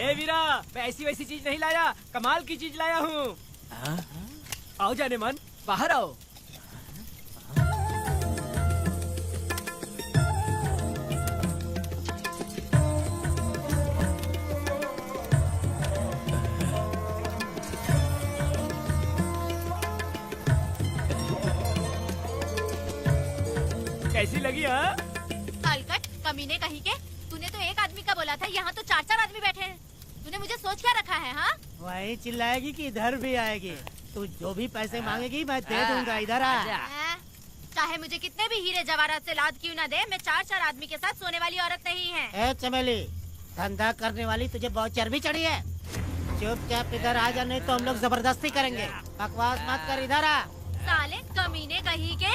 ए वीरा, मैं ऐसी वैसी चीज नहीं लाया, कमाल की चीज लाया हूँ। आओ जाने मन, बाहर आओ। कैसी लगी? हाँ अलकट कमीने कहीं के, तूने तो एक आदमी का बोला था, यहाँ तो चार चार आदमी बैठे हैं। तूने मुझे सोच क्या रखा है? हाँ वही चिल्लाएगी कि इधर भी आएगी। तू जो भी पैसे मांगेगी मैं दे दूंगा, इधर आ। चाहे मुझे कितने भी हीरे जवाहरात से लाद क्यों न दे, मैं चार चार आदमी के साथ सोने वाली औरत नहीं है। ए चमेली, धंधा करने वाली तुझे बहुत चर्बी चढ़ी है। चुपचाप इधर आ जा, नहीं तो हम लोग जबरदस्ती करेंगे। बकवास मत कर, इधर आ। साले कमीने कहीं के,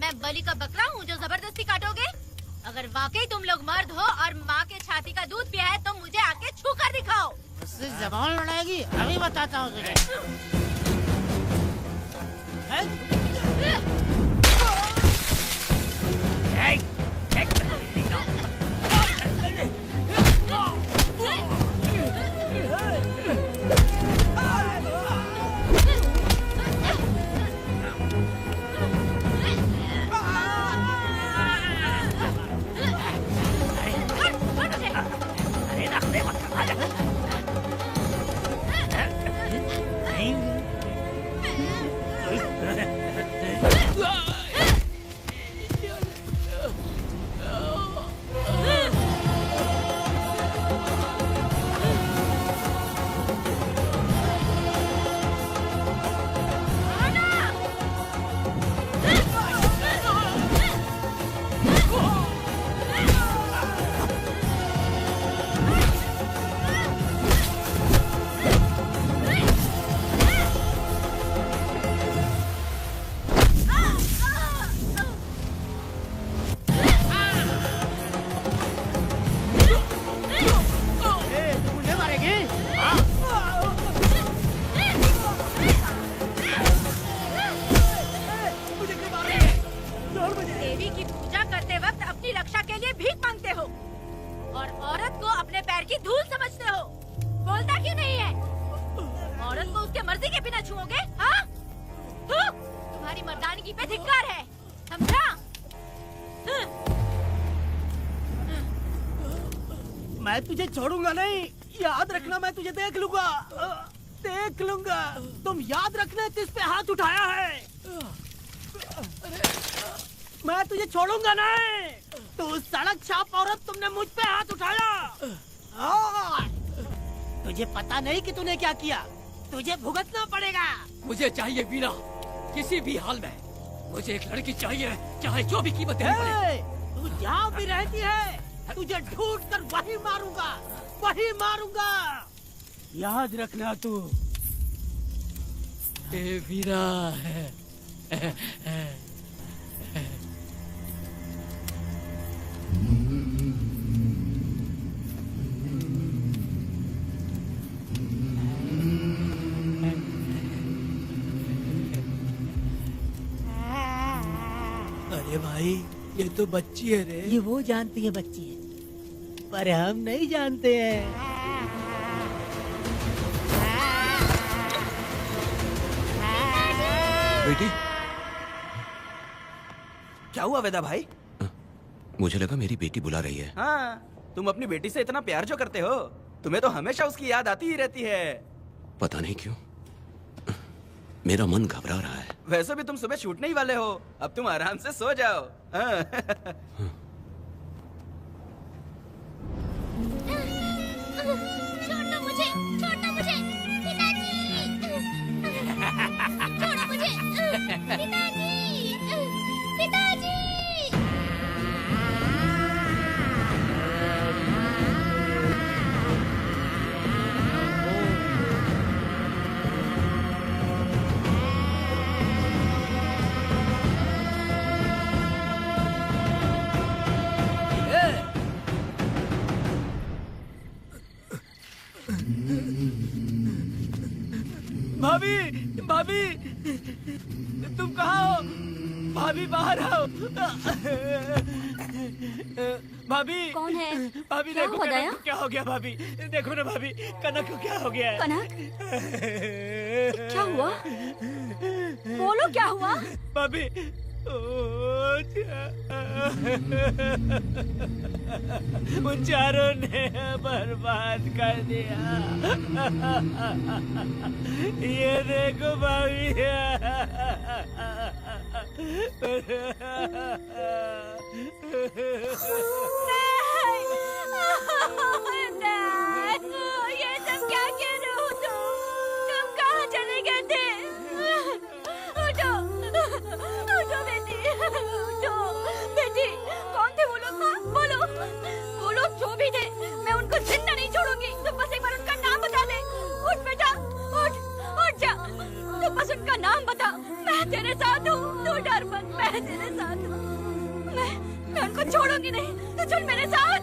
मैं बलि का बकरा हूँ जो जबरदस्ती काटोगे? अगर वाकई तुम लोग मर्द हो और माँ के छाती का दूध पिया है तो मुझे आके छू कर दिखाओ। उससे जबान लड़ाएगी, अभी बताता हूँ तुझे। देवी की पूजा करते वक्त अपनी रक्षा के लिए भीख मांगते हो और औरत को अपने पैर की धूल समझते हो। बोलता क्यों नहीं है? औरत को उसके मर्जी के बिना छुओगे? हाँ? तुम्हारी मर्दानगी पे धिक्कार है, समझा? मैं तुझे छोड़ूंगा नहीं, याद रखना। मैं तुझे देख लूंगा, देख लूंगा। तुम याद रखना किस पे हाथ उठाया है। मैं तुझे छोड़ूंगा नहीं। तू सड़क छाप औरत, तुमने मुझ पे हाथ उठाया। तुझे पता नहीं कि तूने क्या किया, तुझे भुगतना पड़ेगा। मुझे चाहिए वीरा, किसी भी हाल में मुझे एक लड़की चाहिए, चाहे जो भी कीमत देनी पड़े। तू जहाँ भी रहती है तुझे ढूंढ कर वही मारूंगा, वही मारूंगा। याद रखना तू वीरा है। अरे भाई, ये तो बच्ची है रे। ये वो जानती है बच्ची है, पर हम नहीं जानते हैं। बेटी, क्या हुआ वेदा भाई? मुझे लगा मेरी बेटी बुला रही है। हाँ, तुम अपनी बेटी से इतना प्यार जो करते हो, तुम्हें तो हमेशा उसकी याद आती ही रहती है। पता नहीं क्यों मेरा मन घबरा रहा है। वैसे भी तुम सुबह छूटने ही वाले हो, अब तुम आराम से सो जाओ। हाँ। छोड़ो मुझे, छोड़ो मुझे, पिताजी! छोड़ो मुझे, पिताजी! पिताजी! भाभी, भाभी, तुम कहाँ हो? भाभी बाहर आओ। भाभी कौन है? भाभी क्या देखो हुआ कनक दया? को क्या हो गया भाभी, देखो ना भाभी कनक को क्या हो गया है। कनक क्या हुआ? बोलो क्या हुआ? भाभी उन चारों ने बर्बाद कर दिया। ये देखो भाभी। ये सब क्या कह रहे हो तुम कहाँ चले गए थे? उठो उठो बेटी, उठो बेटी। कौन थे वो लोग? बोलो बोलो, जो भी थे मैं उनको जिंदा नहीं छोड़ूंगी। तुम बस एक बार उनका नाम बता दे। उठ बेटा, उठ उठ जा, तुम बस उनका नाम बता। मैं तेरे साथ हूँ, तू डर मत, मैं तेरे साथ हूँ। मैं उनको छोड़ूंगी नहीं, तू चल मेरे साथ,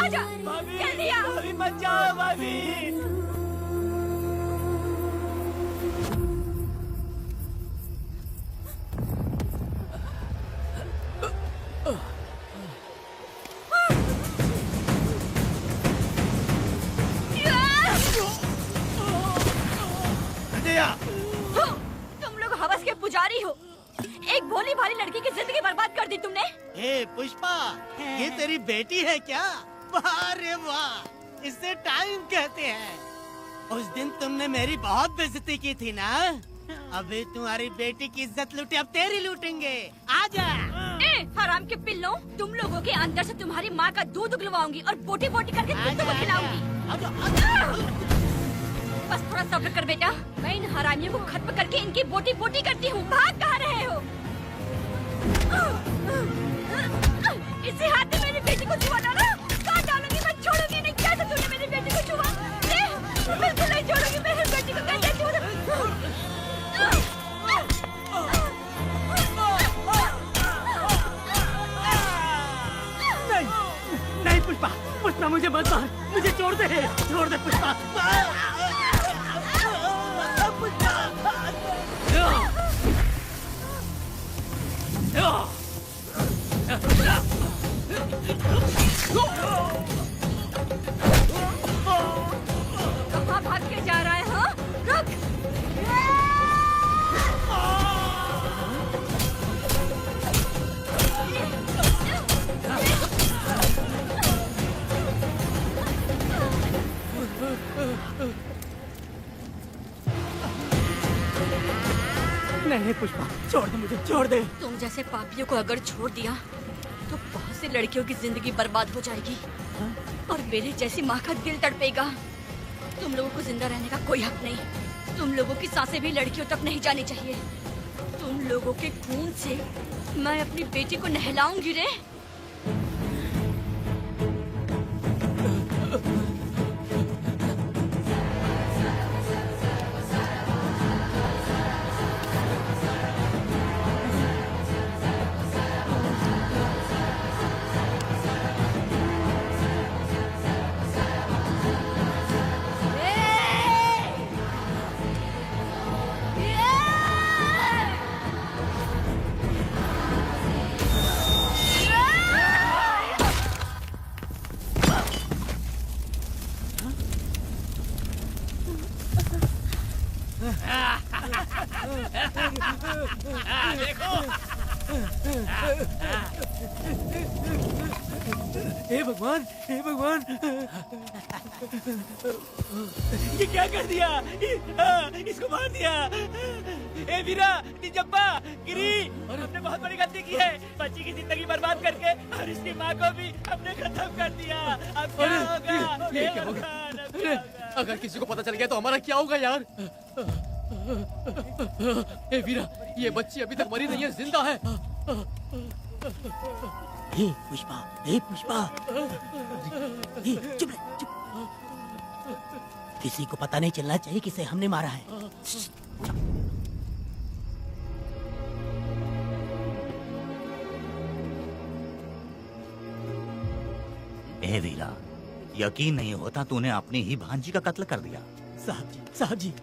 आजा जल्दी आ। भाभी मत जाओ भाभी। तुम लोग हवस के पुजारी हो। एक भोली भाली लड़की की जिंदगी बर्बाद कर दी तुमने। ए पुष्पा, ये तेरी बेटी है क्या? वाह रे वाह, इसे टाइम कहते हैं। उस दिन तुमने मेरी बहुत बेइज्जती की थी ना, अभी तुम्हारी बेटी की इज्जत लूटी, अब तेरी लूटेंगे। आजा। हराम के पिल्लों, तुम लोगों के अंदर से तुम्हारी माँ का दूध उगलवाऊंगी और बोटी बोटी करके कुत्तों को खिलाऊंगी। बस थोड़ा सब्र कर बेटा, मैं इन हरामियों को खत्म करके इनकी बोटी बोटी करती हूँ। भाग कहाँ रहे हो? इसी हाथ में मेरी बेटी को छुआ डाला, काट डालूंगी, मैं छोड़ूंगी नहीं। कैसे तूने मेरी बेटी को छुआ? बिल्कुल नहीं छोड़ूंगी मेरी बेटी को। कैसे नहीं पुष्पा, पुष्पा मुझे मत मार, मुझे छोड़ दे पुष्पा। कहाँ भाग के जा रहा है? हाँ, रुक। नहीं पुष्पा, छोड़ दे मुझे, छोड़ दे। तुम जैसे पापियों को अगर छोड़ दिया तो बहुत सी लड़कियों की जिंदगी बर्बाद हो जाएगी और मेरे जैसी माँ का दिल तड़पेगा। तुम लोगों को जिंदा रहने का कोई हक नहीं। तुम लोगों की सांसें भी लड़कियों तक नहीं जानी चाहिए। तुम लोगों के खून से मैं अपनी बेटी को नहलाऊंगी रे। हे भगवान, हे भगवान, ये क्या कर दिया? इसको मार दिया। ए वीरा, निजप्पा, गिरी, हमने बहुत बड़ी गलती की है। बच्ची की जिंदगी बर्बाद करके और इसकी माँ को भी हमने खत्म कर दिया। अब क्या होगा? ये क्या होगा? अगर किसी को पता चल गया तो हमारा क्या होगा यार? ए वीरा, ये बच्ची अभी तक मरी नहीं है, जिंदा है। हे पुष्पा, हे पुष्पा, हे चुप रह, चुप। किसी को पता नहीं चलना चाहिए किसे हमने मारा है। ए वीरा, यकीन नहीं होता तूने अपनी ही भांजी का कत्ल कर दिया। साहब जी,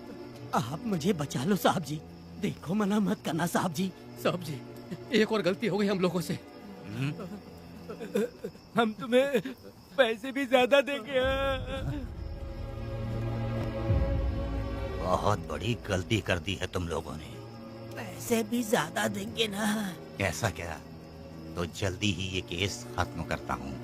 आप मुझे बचा लो साहब जी। देखो मना मत करना साहब जी। साहब जी, एक और गलती हो गई हम लोगों से। हम तुम्हें पैसे भी ज्यादा देंगे। बहुत बड़ी गलती कर दी है तुम लोगों ने। पैसे भी ज्यादा देंगे ना। ऐसा क्या? तो जल्दी ही ये केस खत्म करता हूँ।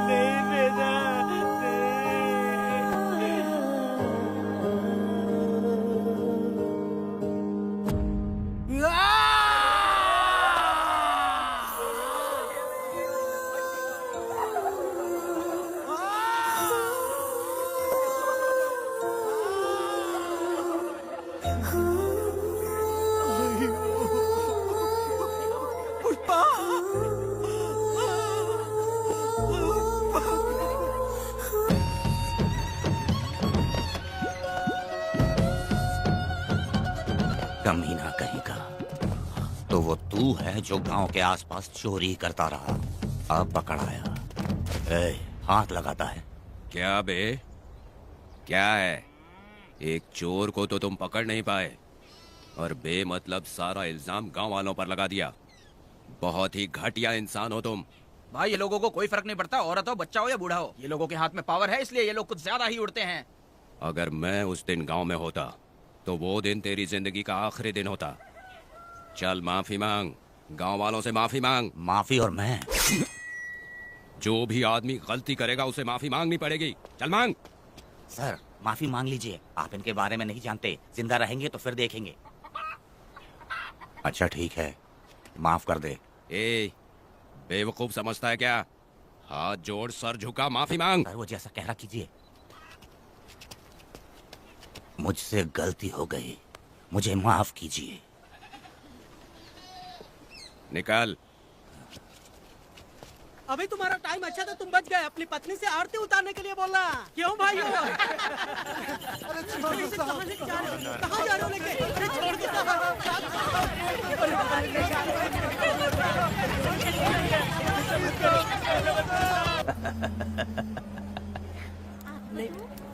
नहीं बेटा, कमीना कहीं का। तो वो तू है जो गांव के आसपास चोरी करता रहा, अब पकड़ आया। ए, हाथ लगाता है। क्या बे? क्या है? एक चोर को तो तुम पकड़ नहीं पाए और बे मतलब सारा इल्जाम गांव वालों पर लगा दिया। बहुत ही घटिया इंसान हो तुम। भाई ये लोगों को कोई फर्क नहीं पड़ता, औरत हो, बच्चा हो या बूढ़ा हो। ये लोगों के हाथ में पावर है, इसलिए ये लोग कुछ ज्यादा ही उड़ते हैं। अगर मैं उस दिन गांव में होता तो वो दिन तेरी जिंदगी का आखिरी दिन होता। चल माफी मांग, गांव वालों से माफी मांग। माफी? और मैं? जो भी आदमी गलती करेगा उसे माफी मांगनी पड़ेगी। चल मांग। सर माफी मांग लीजिए, आप इनके बारे में नहीं जानते। जिंदा रहेंगे तो फिर देखेंगे। अच्छा ठीक है, माफ कर दे। ए, बेवकूफ समझता है क्या? हाथ जोड़, सर झुका, माफी मांग। सर वो जैसा कह रहा कीजिए। मुझसे गलती हो गई, मुझे माफ कीजिए। निकल। अभी तुम्हारा टाइम अच्छा था, तुम बच गए। अपनी पत्नी से आरती उतारने के लिए बोलना। क्यों भाई? अरे कहाँ जा रहे हो लेके? अरे छोड़ के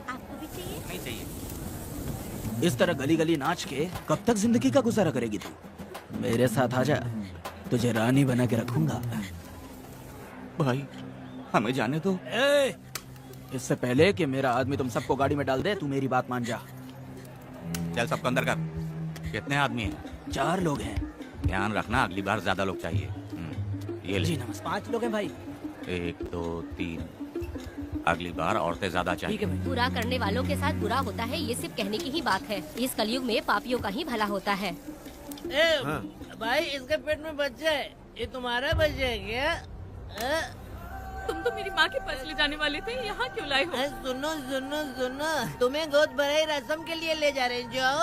आपको भी चाहिए? नहीं चाहिए। इस तरह गली गली नाच के कब तक जिंदगी का गुजारा करेगी तू? मेरे साथ आजा, तुझे रानी बना के रखूंगा। भाई हमें जाने दो। इससे पहले कि मेरा आदमी तुम सबको गाड़ी में डाल दे, तू मेरी बात मान जा। चल सबको अंदर कर। कितने आदमी हैं? 4 लोग हैं। ध्यान रखना, अगली बार ज्यादा लोग चाहिए। ये ले। जी नमस्कार। 5 लोग हैं भाई। 1 2 3। अगली बार औरतें ज्यादा चाहिए। बुरा करने वालों के साथ बुरा होता है, ये सिर्फ कहने की ही बात है। इस कलयुग में पापियों का ही भला होता है। भाई इसके पेट में बच्चा है, ये तुम्हारा बच्चा है क्या? तुम तो मेरी माँ के पास ले जाने वाले थे, यहाँ क्यों लाए हो? सुनो सुनो सुनो, तुम्हें गोद भराई रस्म के लिए ले जा रहे हैं। जाओ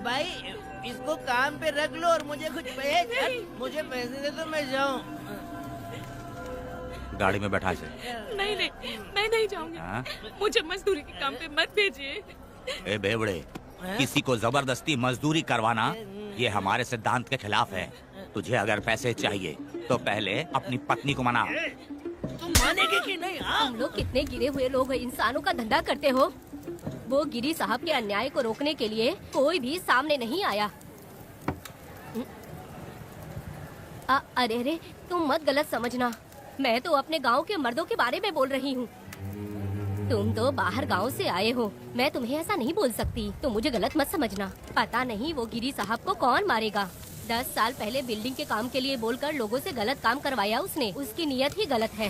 भाई, इसको काम पे रख लो और मुझे कुछ मुझे पैसे दे तो मैं जाऊँ। गाड़ी में बैठा से। नहीं नहीं, मैं नहीं जाऊंगी। हाँ? मुझे मजदूरी के काम पे मत भेजिए। ए बेवड़े, किसी को जबरदस्ती मजदूरी करवाना ये हमारे सिद्धांत के खिलाफ है। तुझे अगर पैसे चाहिए तो पहले अपनी पत्नी को मना। तुम मानेगी कि नहीं? तुम लोग कितने गिरे हुए लोग इंसानों का धंधा करते हो। वो गिरी साहब के अन्याय को रोकने के लिए कोई भी सामने नहीं आया। अरे अरे, तुम मत गलत समझना, मैं तो अपने गांव के मर्दों के बारे में बोल रही हूँ। तुम तो बाहर गांव से आए हो, मैं तुम्हें ऐसा नहीं बोल सकती, तो मुझे गलत मत समझना। पता नहीं वो गिरी साहब को कौन मारेगा। 10 साल पहले बिल्डिंग के काम के लिए बोलकर लोगों से गलत काम करवाया उसने। उसकी नीयत ही गलत है।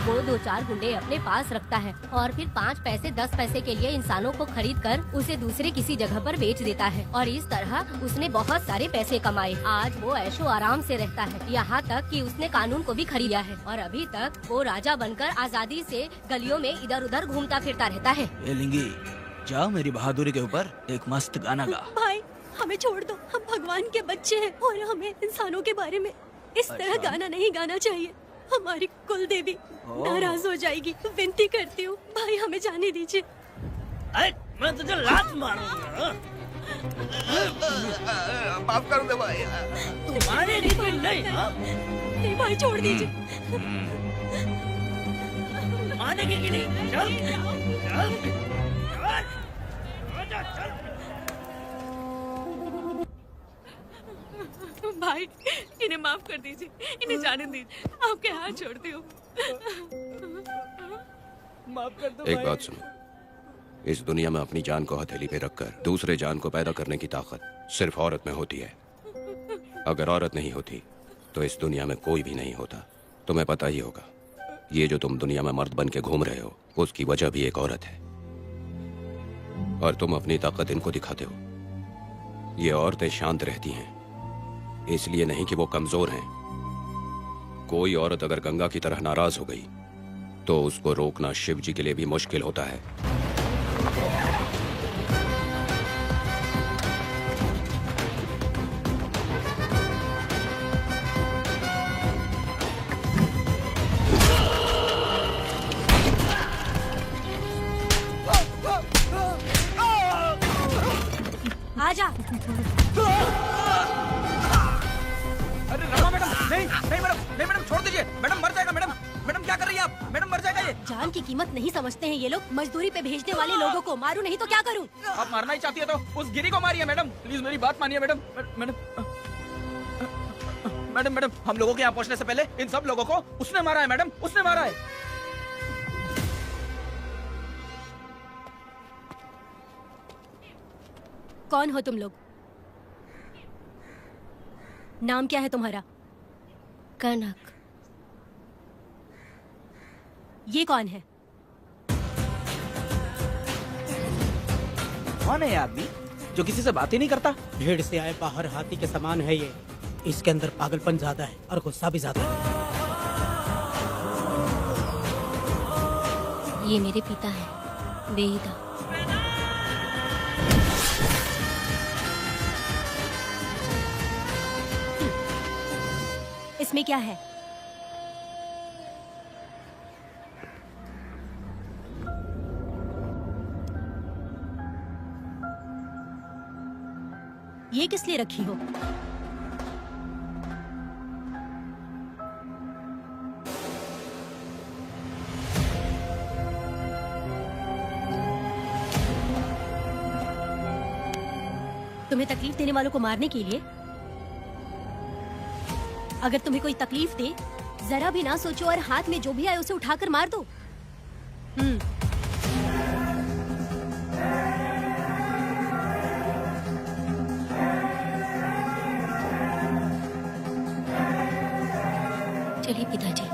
वो 2-4 गुंडे अपने पास रखता है और फिर 5 पैसे 10 पैसे के लिए इंसानों को खरीद कर उसे दूसरे किसी जगह पर बेच देता है। और इस तरह उसने बहुत सारे पैसे कमाए। आज वो ऐशो आराम से रहता है, यहाँ तक कि उसने कानून को भी खरीदा है। और अभी तक वो राजा बनकर आजादी से गलियों में इधर उधर घूमता फिरता रहता है। ए लिंगी, जाओ मेरी बहादुरी के ऊपर एक मस्त गाना गा। भाई हमें छोड़ दो, हम भगवान के बच्चे हैं और हमें इंसानों के बारे में इस तरह गाना नहीं गाना चाहिए। हमारी कुल देवी नाराज हो जाएगी। विनती करती हूँ भाई, हमें जाने दीजिए। अरे मैं तुझे लात मारूंगा। माफ कर दे भाई। तू मारेगी कि नहीं? हाँ? नहीं भाई छोड़ दीजिए। मानेगी कि नहीं? चल चल चल। भाई इन्हें माफ कर दीजिए, इन्हें जाने दीजिए, आपके हाथ छोड़ती हूँ। माफ कर दो एक भाई। बात सुनो, इस दुनिया में अपनी जान को हथेली पे रखकर दूसरे जान को पैदा करने की ताकत सिर्फ औरत में होती है। अगर औरत नहीं होती तो इस दुनिया में कोई भी नहीं होता। तुम्हें पता ही होगा, ये जो तुम दुनिया में मर्द बन के घूम रहे हो उसकी वजह भी एक औरत है, और तुम अपनी ताकत इनको दिखाते हो। ये औरतें शांत रहती हैं इसलिए नहीं कि वो कमजोर हैं। कोई औरत अगर गंगा की तरह नाराज हो गई तो उसको रोकना शिव जी के लिए भी मुश्किल होता है। आजा। अरे रमा मैडम, नहीं नहीं मैडम, नहीं मैडम, छोड़ दीजिए मैडम, मर जाएगा मैडम। मैडम क्या कर रही है आप? मैडम मर जाएगा ये। जान की कीमत नहीं समझते हैं ये लोग। मजदूरी पे भेजने वाले लोगों को मारू नहीं तो क्या करूं? आप मारना ही चाहती है तो उस गिरी को मारिए मैडम, प्लीज मेरी बात मानिए मैडम। मैडम मैडम मैडम, हम लोगों के यहाँ पहुँचने से पहले इन सब लोगों को उसने मारा है मैडम, उसने मारा है। कौन हो तुम लोग? नाम क्या है तुम्हारा? कनक। ये कौन है? कौन है ये आदमी जो किसी से बात ही नहीं करता? भीड़ से आए बाहर हाथी के समान है ये। इसके अंदर पागलपन ज्यादा है और गुस्सा भी ज्यादा है। ये मेरे पिता है, वेदा। इसमें क्या है? ये किस लिए रखी हो? तुम्हें तकलीफ देने वालों को मारने के लिए? अगर तुम्हें कोई तकलीफ दे, जरा भी ना सोचो और हाथ में जो भी आए उसे उठाकर मार दो। चलिए पिताजी।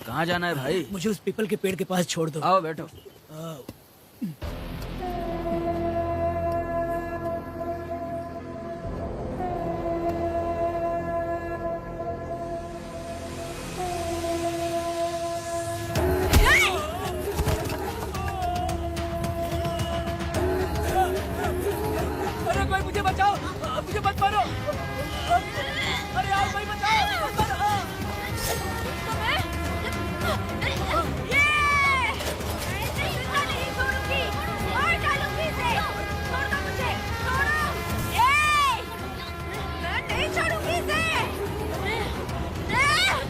कहाँ जाना है भाई? मुझे उस पीपल के पेड़ के पास छोड़ दो। आओ बैठो। अरे कोई मुझे बचाओ, मुझे मत मारो। अरे यार कोई बचाओ, मत मारो।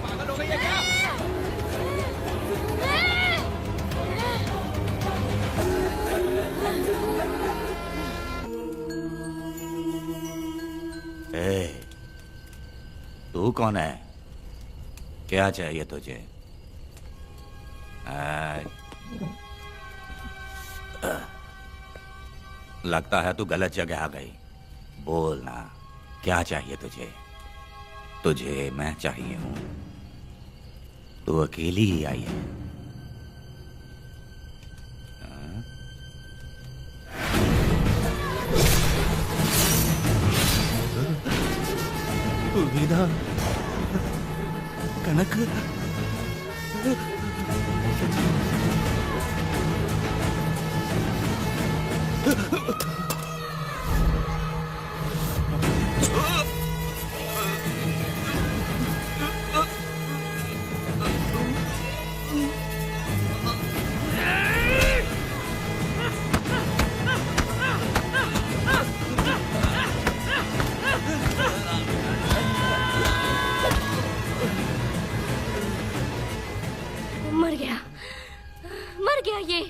पागल हो गई है क्या? ए, तू कौन है? क्या चाहिए तुझे? लगता है तू गलत जगह आ गई। बोल ना, क्या चाहिए तुझे? तुझे मैं चाहिए हूँ। तू अकेली ही आई है। वीणा, कनक, मर गया ये।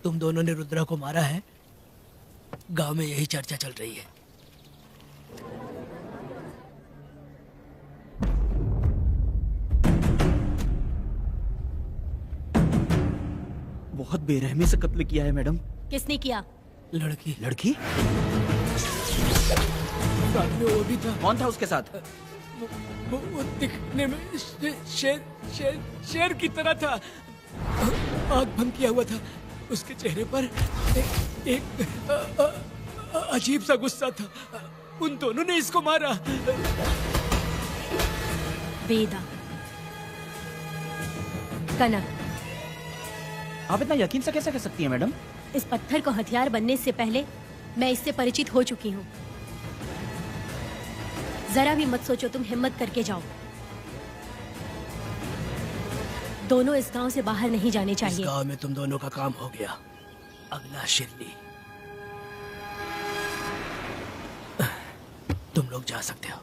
तुम दोनों ने रुद्रा को मारा है, गांव में यही चर्चा चल रही है। बहुत बेरहमी से कत्ल किया है मैडम। किसने किया? लड़की। लड़की? साथ में वो भी था। कौन था उसके साथ? वो दिखने में शेर की तरह था। आग बंद किया हुआ था। उसके चेहरे पर एक अजीब सा गुस्सा था। उन दोनों ने इसको मारा। वेदा, कनक, आप इतना यकीन से कैसे कह सकती हैं मैडम? इस पत्थर को हथियार बनने से पहले मैं इससे परिचित हो चुकी हूँ। जरा भी मत सोचो, तुम हिम्मत करके जाओ। दोनों इस गांव से बाहर नहीं जाने चाहिए। इस गांव में तुम दोनों का काम हो गया। अगला शिरली, तुम लोग जा सकते हो।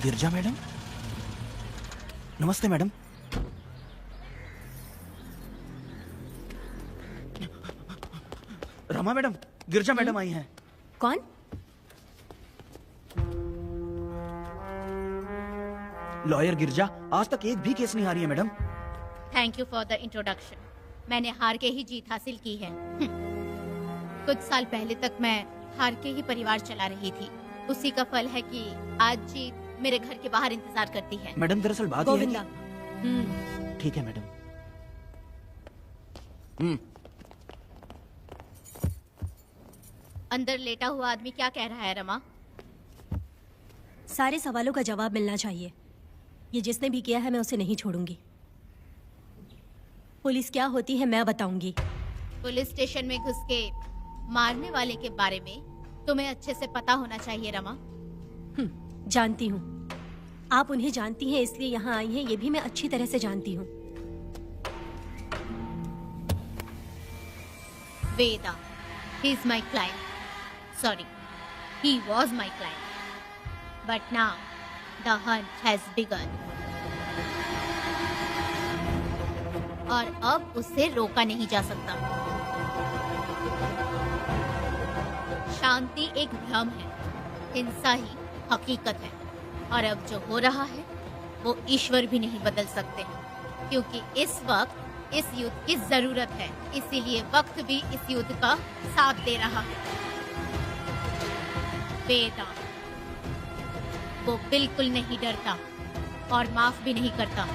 गिरजा मैडम, नमस्ते मैडम। रमा मैडम, गिरजा मैडम आई हैं। कौन? लॉयर गिरजा, आज तक एक भी केस नहीं हारी है madam. Thank you for the introduction. मैंने हार के ही जीत हासिल की है। कुछ साल पहले तक मैं हार के ही परिवार चला रही थी। उसी का फल है कि आज जीत मेरे घर के बाहर इंतजार करती है। मैडम दरअसल बात यह है गोविंदा। कि... ठीक है मैडम। अंदर लेटा हुआ आदमी क्या कह रहा है रमा? सारे सवालों का जवाब मिलना चाहिए। ये जिसने भी किया है मैं उसे नहीं छोड़ूंगी। पुलिस क्या होती है मैं बताऊंगी। पुलिस स्टेशन में घुस के मारने वाले के बारे में तुम्हें अच्छे से पता होना चाहिए रमा। जानती हूँ। आप उन्हें जानती हैं इसलिए यहाँ आई हैं, ये भी मैं अच्छी तरह से जानती हूँ। वेदा, he is my client. Sorry, he was my client. But now, the hunt has begun. और अब उसे रोका नहीं जा सकता। शांति एक भ्रम है, हिंसा ही हकीकत है। और अब जो हो रहा है वो ईश्वर भी नहीं बदल सकते, क्योंकि इस वक्त इस युद्ध की जरूरत है। इसीलिए वक्त भी इस युद्ध का साथ दे रहा है। वेदा, वो बिल्कुल नहीं डरता और माफ भी नहीं करता।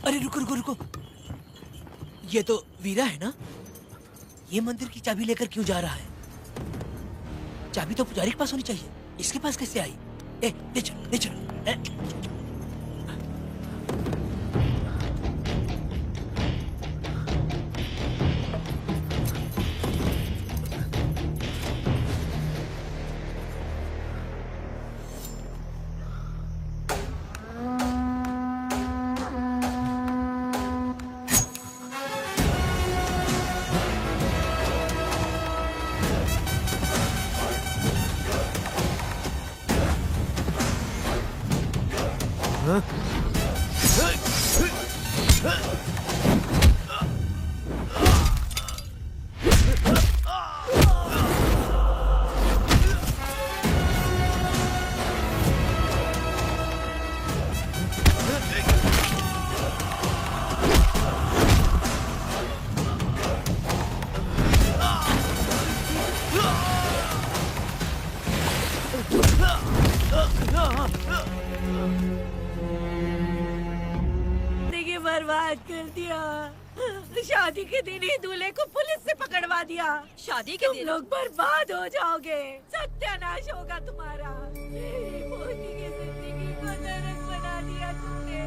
अरे रुको रुको रुको, ये तो वीरा है ना? ये मंदिर की चाबी लेकर क्यों जा रहा है? चाबी तो पुजारी के पास होनी चाहिए, इसके पास कैसे आई? ले चलो ले चलो। जिंदगी बर्बाद कर दिया। शादी के दिन ही दूल्हे को पुलिस से पकड़वा दिया। शादी के दिन लोग बर्बाद हो जाओगे, सत्यानाश होगा तुम्हारा। मेरी पोती की जिंदगी को नरक बना दिया तुमने।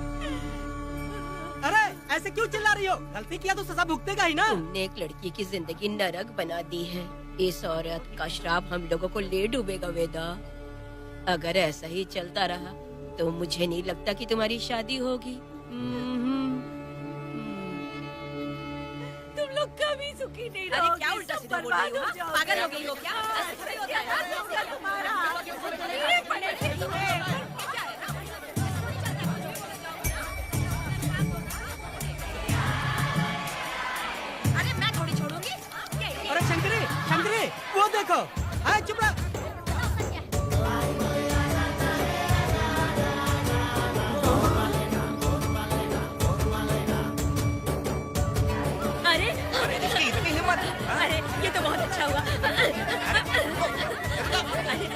अरे ऐसे क्यों चिल्ला रही हो? गलती किया तो सजा भुगतेगा ही ना। तुमने एक लड़की की जिंदगी नरक बना दी है। इस औरत का श्राप हम लोगों को ले डूबेगा वेदा। अगर ऐसा ही चलता रहा तो मुझे नहीं लगता कि तुम्हारी शादी होगी। तुम लोग कभी सुखी नहीं अरे रहोगे। क्या उल्टा सब सीधा बोल बर्बाद रही हो? हो जाओगे। पागल हो गई हो क्या? सत्यानाश होगा तुम्हारा। ये पड़ेगी तुम्हें। अरे मैं थोड़ी छोड़ूंगी। अरे शंकरी, शंकरी, वो देखो। हाँ, चुप रहो। अरे इसकी इतनी हिम्मत। अरे ये तो बहुत अच्छा हुआ।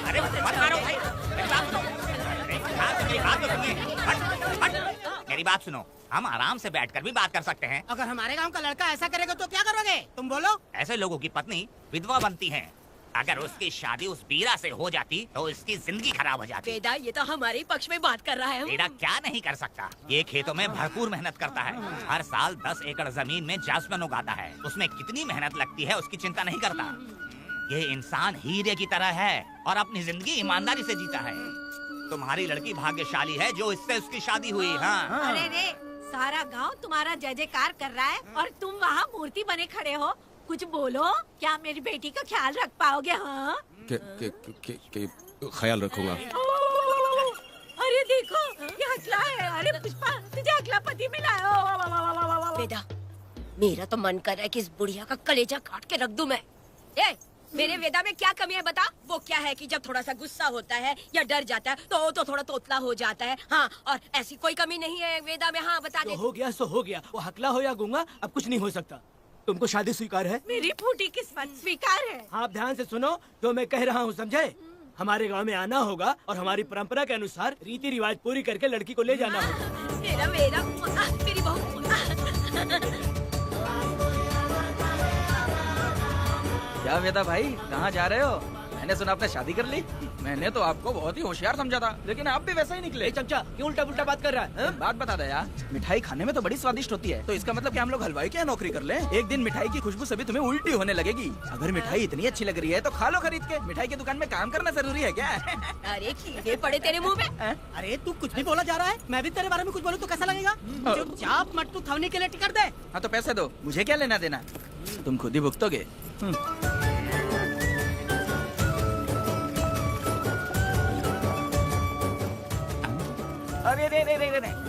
अरे मत मारो भाई। मेरी बात सुनो, हम आराम से बैठकर भी बात कर सकते हैं। अगर हमारे गांव का लड़का ऐसा करेगा तो क्या करोगे? तुम बोलो। ऐसे लोगों की पत्नी विधवा बनती है। अगर उसकी शादी उस बीरा से हो जाती तो उसकी जिंदगी खराब हो जाती। वेदा ये तो हमारे ही पक्ष में बात कर रहा है। बेटा क्या नहीं कर सकता? ये खेतों में भरपूर मेहनत करता है। हर साल 10 एकड़ जमीन में जासमन उगाता है। उसमें कितनी मेहनत लगती है उसकी चिंता नहीं करता। ये इंसान हीरे की तरह है और अपनी जिंदगी ईमानदारी से जीता है। तुम्हारी लड़की भाग्यशाली है जो इससे उसकी शादी हुई। हाँ अरे रे, सारा गांव तुम्हारा जय जयकार कर रहा है और तुम वहाँ मूर्ति बने खड़े हो। कुछ बोलो, क्या मेरी बेटी का ख्याल रख पाओगे? हाँ ख्याल रखूंगा। अरे देखो, ये हकला है। अरे पुष्पा, तुझे हकला पति मिला है। वेदा मेरा तो मन कर रहा है कि इस बुढ़िया का कलेजा काट के रख दूं मैं। मेरे वेदा में क्या कमी है बता? वो क्या है कि जब थोड़ा सा गुस्सा होता है या डर जाता है तो थोड़ा तोतला हो जाता है। हाँ, और ऐसी कोई कमी नहीं है वेदा में। हाँ बता दे। हो गया सो हो गया। वो हकला हो या गूंगा, अब कुछ नहीं हो सकता। तुमको शादी स्वीकार है? मेरी फूटी किस्मत स्वीकार है। आप ध्यान से सुनो जो मैं कह रहा हूँ, समझे? हमारे गांव में आना होगा और हमारी परंपरा के अनुसार रीति रिवाज पूरी करके लड़की को ले जाना होगा। मेरी बहू। क्या वेदा भाई, कहाँ जा रहे हो? मैंने सुना आपने शादी कर ली। मैंने तो आपको बहुत ही होशियार समझा था, लेकिन आप भी वैसा ही निकले। चमचा क्यों उल्टा पुल्टा बात कर रहा है? बात बता दे यार, मिठाई खाने में तो बड़ी स्वादिष्ट होती है, तो इसका मतलब कि हम लोग हलवाई की नौकरी कर लें? एक दिन मिठाई की खुशबू से भी तुम्हें उल्टी होने लगेगी। अगर मिठाई इतनी अच्छी लग रही है तो खा लो खरीद के। मिठाई की दुकान में काम करना जरूरी है क्या? अरे कीड़े पड़े तेरे मुँह में। अरे तू कुछ भी बोला जा रहा है। मैं भी तेरे बारे में कुछ बोलूं तो कैसा लगेगा? चुपचाप मट्टू थवनी के लिए टिकट दे। हाँ तो पैसे दो, मुझे क्या लेना देना, तुम खुद ही भुगतोगे। अरे रे,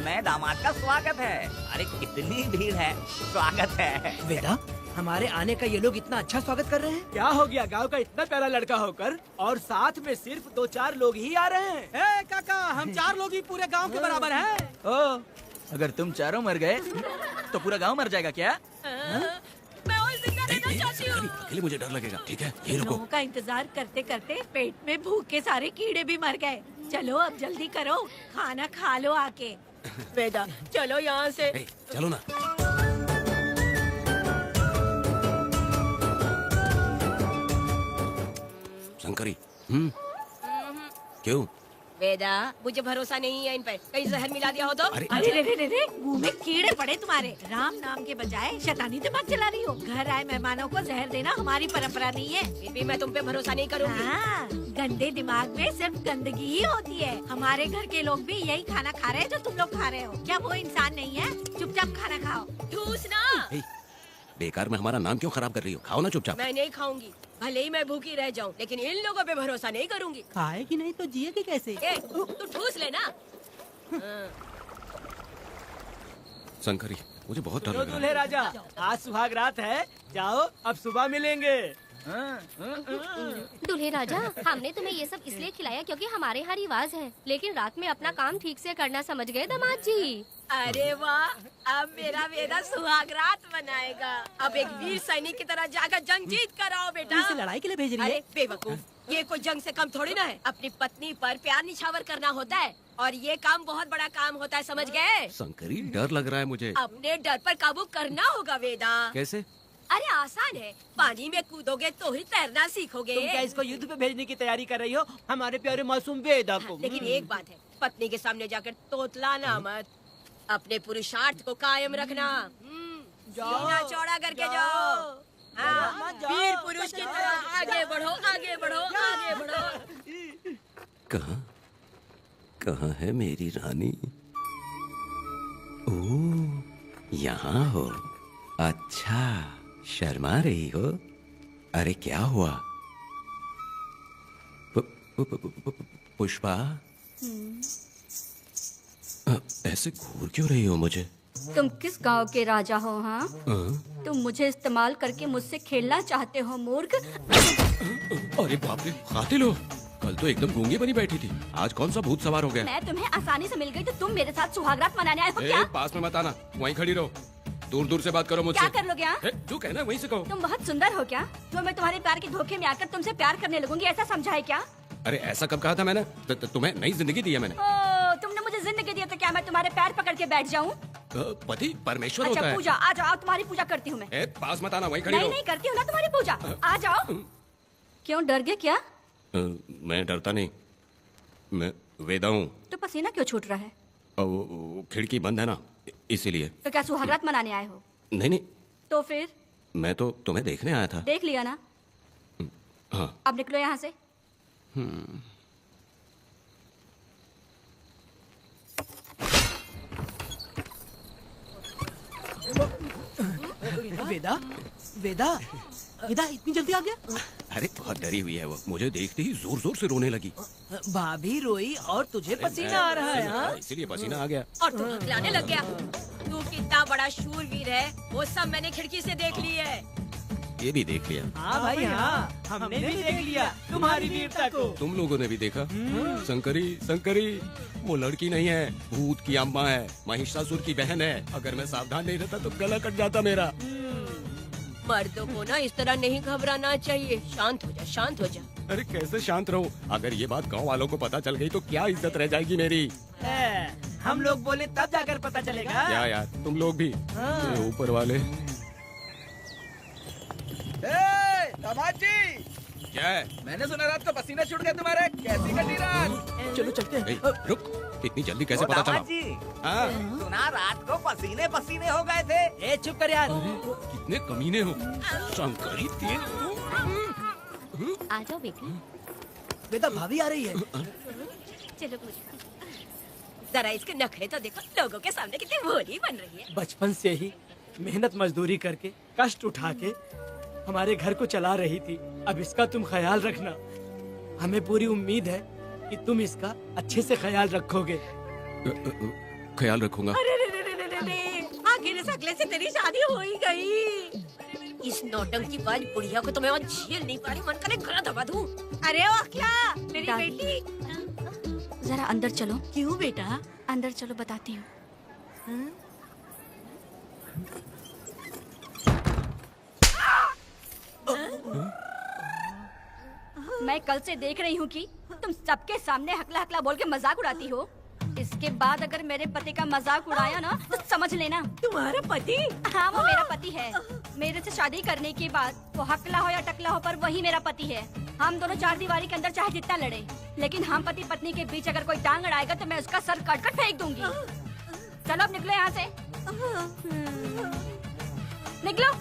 मैं दामाद का स्वागत है। अरे कितनी भीड़ है, स्वागत है। वेदा, हमारे आने का ये लोग इतना अच्छा स्वागत कर रहे हैं। क्या हो गया, गांव का इतना प्यारा लड़का होकर और साथ में सिर्फ 2-4 लोग ही आ रहे हैं। काका, हम 4 लोग ही पूरे गांव के बराबर हैं। ओ, अगर तुम चारों मर गए तो पूरा गांव मर जाएगा क्या? मैं और जिंदा रहना चाहती हूँ। अकेले मुझे डर लगेगा। ठीक है, यही रुको। लोगों का इंतजार करते करते पेट में भूख के सारे कीड़े भी मर गए। चलो अब जल्दी करो, खाना खा लो आके। वेदा चलो यहाँ से। चलो ना। शंकरी, क्यों? वेदा मुझे भरोसा नहीं है इन पर, कहीं जहर मिला दिया हो तो। अरे रे, मुंह में कीड़े पड़े तुम्हारे। राम नाम के बजाय शैतानी दिमाग चला रही हो। घर आए मेहमानों को जहर देना हमारी परंपरा नहीं है। फिर भी मैं तुम पे भरोसा नहीं करूँगी। हाँ, गंदे दिमाग में सिर्फ गंदगी ही होती है। हमारे घर के लोग भी यही खाना खा रहे हैं जो तुम लोग खा रहे हो। क्या वो इंसान नहीं है? चुपचाप खाना खाओ। ठूस ना। बेकार में हमारा नाम क्यों खराब कर रही हो? खाओ ना चुपचाप। मैं नहीं खाऊंगी, भले ही मैं भूखी रह जाऊं, लेकिन इन लोगों पे भरोसा नहीं करूंगी। खाएगी नहीं तो जिएगी कैसे? तू ठूस लेना। शंकरी, मुझे बहुत डर लो लग रहा दूल्हे है। राजा, आज सुहाग रात है, जाओ अब सुबह मिलेंगे। दूल्हे राजा, हमने तुम्हें ये सब इसलिए खिलाया क्योंकि हमारे यहाँ रिवाज है, लेकिन रात में अपना काम ठीक से करना समझ गए दामाद जी। अरे वाह, अब मेरा वेदा सुहाग रात मनाएगा। अब एक वीर सैनिक की तरह जाकर जंग जीत कर आओ बेटा। इसे लड़ाई के लिए भेज रही है? अरे बेवकूफ, ये कोई जंग से कम थोड़ी ना है। अपनी पत्नी पर प्यार निछावर करना होता है और ये काम बहुत बड़ा काम होता है, समझ गए? शंकरी, डर लग रहा है मुझे। अपने डर पर काबू करना होगा वेदा। कैसे? अरे आसान है, पानी में कूदोगे तो ही तैरना सीखोगे। तुम क्या इसको युद्ध पे भेजने की तैयारी कर रही हो, हमारे प्यारे मासूम वेदा को? लेकिन एक बात है, पत्नी के सामने जाकर तोतलाना मत। अपने पुरुषार्थ को कायम रखना। सीना चौड़ा करके जाओ। हाँ, वीर पुरुष की तरह आगे बढ़ो, आगे बढ़ो, आगे बढ़ो। कहाँ कहाँ है मेरी रानी? ओह, यहाँ हो। अच्छा, शर्मा रही हो? अरे क्या हुआ? पुष्पा, ऐसे घूर क्यों रही हो मुझे? तुम किस गांव के राजा हो? हाँ, तुम मुझे इस्तेमाल करके मुझसे खेलना चाहते हो मूर्ख। अरे बाप रे, कातिल हो। कल तो एकदम गूंगी बनी बैठी थी, आज कौन सा भूत सवार हो गया? मैं तुम्हें आसानी से मिल गई तो तुम मेरे साथ सुहागरात मनाने आए हो क्या? पास में मत आना, वहीं खड़ी रहो। दूर दूर से बात करो मुझसे। क्या कर लोगे? हाँ? जो कहना है वहीं से कहो। तुम बहुत सुंदर हो क्या? तो मैं तुम्हारे प्यार के धोखे में आकर तुमसे प्यार करने लगूंगी, ऐसा समझा है क्या? अरे ऐसा कब कहा था मैंने? तुम्हें नई जिंदगी दी है मैंने। ओ, तुमने मुझे जिंदगी दी है तो क्या मैं तुम्हारे पैर पकड़ के बैठ जाऊँ? पति परमेश्वर अच्छा होता है। पूजा, आ जाओ, तुम्हारी पूजा करती हूँ मैं। पास मत आना, वहीं खड़ी रहो। नहीं करती हूँ ना तुम्हारी पूजा, आ जाओ। क्यों डर गए क्या? मैं डरता नहीं, मैं वेदा हूँ। तो पसीना क्यों छूट रहा है? खिड़की बंद है ना, इसीलिए। तो क्या सुहागरात मनाने आए हो? नहीं, तो फिर? मैं तो तुम्हें देखने आया था। देख लिया ना? हाँ। अब निकलो यहाँ से। वेदा, वेदा, वेदा इतनी जल्दी आ गया? अरे बहुत डरी हुई है वो, मुझे देखते ही जोर जोर से रोने लगी। भाभी रोई और तुझे पसीना आ रहा है? हाँ? इसीलिए पसीना आ गया। और तू हकलाने लग गया। तू कितना बड़ा शूरवीर है, वो सब मैंने खिड़की से देख ली है। ये भी देख लिया। हाँ भाई हाँ, हमने भी देख लिया तुम्हारी वीरता को। तुम लोगों ने भी देखा? शंकरी, शंकरी, वो लड़की नहीं है, भूत की अम्मा है, महिषासुर की बहन है। अगर मैं सावधान नहीं रहता तो गला कट जाता मेरा। मर्दों को ना इस तरह नहीं घबराना चाहिए। शांत हो जा, शांत हो जा। अरे कैसे शांत रहूं? अगर ये बात गांव वालों को पता चल गई तो क्या इज्जत रह जाएगी मेरी? हम लोग बोले तब जाकर पता चलेगा। क्या यार, तुम लोग भी? ये ऊपर वाले दामाद जी, क्या है? मैंने सुना रात को पसीना छूट गया तुम्हारे, कैसी कटी रात? चलो चलते हैं। रुक, इतनी जल्दी कैसे पता चला? हाँ? सुना रात को पसीने पसीने हो गए थे। ए चुप कर यार। कितने कमीने हो शंकरी, तेल। आ जाओ बेटी। वेदा भाभी आ रही है। चलो पूजा। जरा इसके नखरे तो देखो, लोगों के सामने कितनी भोली बन रही है। बचपन से ही मेहनत मजदूरी करके, कष्ट उठा के हमारे घर को चला रही थी। अब इसका तुम ख्याल रखना। हमें पूरी उम्मीद है कि तुम इसका अच्छे से ख्याल रखोगे। ख्याल रखूंगा। आखिर इस अगले से तेरी शादी हो ही गई। इस नौटंकीबाज बुढ़िया को तो मैं और झेल नहीं पा रही, मन करे गला दबा दूं। अरे ओ अखिला, मेरी बेटी। जरा अंदर चलो। क्यों बेटा? अंदर चलो, बताती हूँ। मैं कल से देख रही हूँ कि तुम सबके सामने हकला हकला बोल के मजाक उड़ाती हो। इसके बाद अगर मेरे पति का मजाक उड़ाया ना तो समझ लेना। तुम्हारा पति? हाँ, वो मेरा पति है। मेरे से शादी करने के बाद वो हकला हो या टकला हो, पर वही मेरा पति है। हम दोनों चार दीवारी के अंदर चाहे जितना लड़े, लेकिन हम पति पत्नी के बीच अगर कोई टांग अड़ाएगा तो मैं उसका सर काट कर फेंक दूंगी। चलो अब निकलो यहाँ से। निकलो।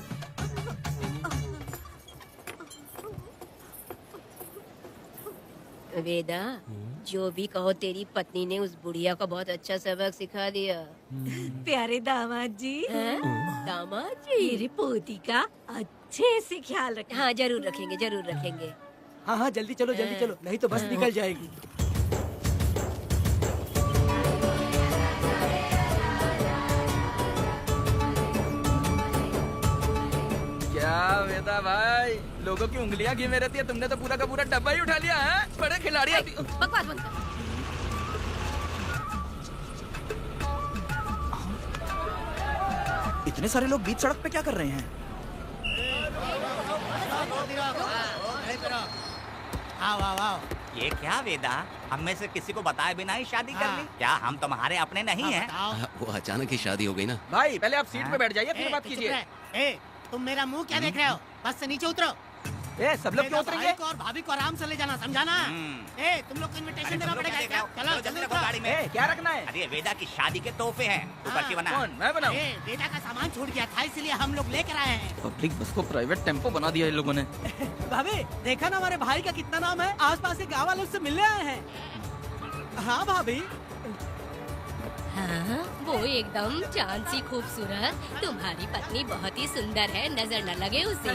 वेदा, जो भी कहो, तेरी पत्नी ने उस बुढ़िया को बहुत अच्छा सबक सिखा दिया। प्यारे दामाद जी। दामाद जी, मेरी पोती का अच्छे से ख्याल रखें। हाँ जरूर रखेंगे, जरूर रखेंगे। हाँ हाँ जल्दी चलो, जल्दी चलो, नहीं तो बस निकल जाएगी। लोगों की उंगलियां घी में रहती है, तुमने तो पूरा का पूरा डब्बा ही उठा लिया है। बड़े खिलाड़ी ए, बकवास बंद कर। इतने सारे लोग बीच सड़क पे क्या कर रहे हैं? आओ आओ आओ। ये क्या वेदा, हम में से किसी को बताए बिना ही शादी कर ली? क्या हम तुम्हारे अपने नहीं हैं? वो अचानक ही शादी हो गई ना। भाई पहले आप सीट पे बैठ जाइए, फिर बात तू चुप कीजिए। रह। ए, तुम मेरा मुंह क्या देख रहे हो? बस से नीचे उतरो। ए, सब लोग क्यों मेरा उतरेंगे? भाई को और भाभी को आराम से ले जाना, समझाना? ए, तुम लोग को इनविटेशन देना पड़ेगा क्या? चलो जल्दी उतरो। गाड़ी में ए, क्या रखना है? अरे वेदा की शादी के तोहफे हैं, ऊपर की बना। कौन? मैं बनाऊं? ए, बेटा का सामान छूट गया था, इसलिए हम लोग लेकर आए हैं। पब्लिक बस को प्राइवेट टेम्पो बना दिया इन लोगों ने। भाभी, देखा ना हमारे भाई का कितना नाम है? आसपास के गाँव वाले उससे मिलने आए हैं। हाँ भाभी। हाँ, वो एकदम चांद सी खूबसूरत। तुम्हारी पत्नी बहुत ही सुंदर है, नजर न लगे उसे।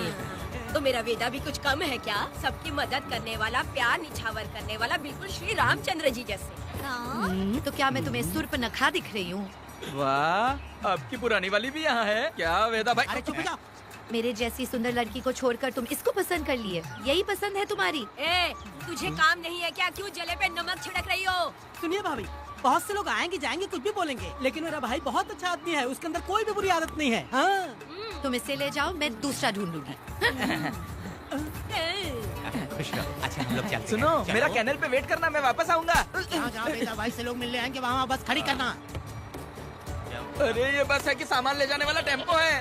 तो मेरा वेदा भी कुछ कम है क्या? सबकी मदद करने वाला, प्यार निछावर करने वाला, बिल्कुल श्री रामचंद्र जी जैसे। तो क्या मैं तुम्हें सुर्पनखा दिख रही हूँ? वाह, आपकी पुरानी वाली भी यहाँ है क्या वेदा भाई? अरे चुप हो जाओ। मेरे जैसी सुंदर लड़की को छोड़कर तुम इसको पसंद कर लिए, यही पसंद है तुम्हारी? ए, तुझे काम नहीं है क्या? क्यों जले पे नमक छिड़क रही हो? सुनिए भाभी, बहुत से लोग आएंगे जाएंगे कुछ भी बोलेंगे, लेकिन मेरा भाई बहुत अच्छा आदमी है, उसके अंदर कोई भी बुरी आदत नहीं है। हाँ। तुम इसे ले जाओ, मैं दूसरा ढूंढ लूंगी। खुश रहो। अच्छा हम लोग चलते हैं। सुनो, चलो। मेरा कैनल पे वेट करना, मैं वापस आऊंगा। जहाँ बेटा भाई से लोग मिलने आएंगे वहाँ बस खड़ी करना। अरे ये बस है कि सामान ले जाने वाला टेम्पो है।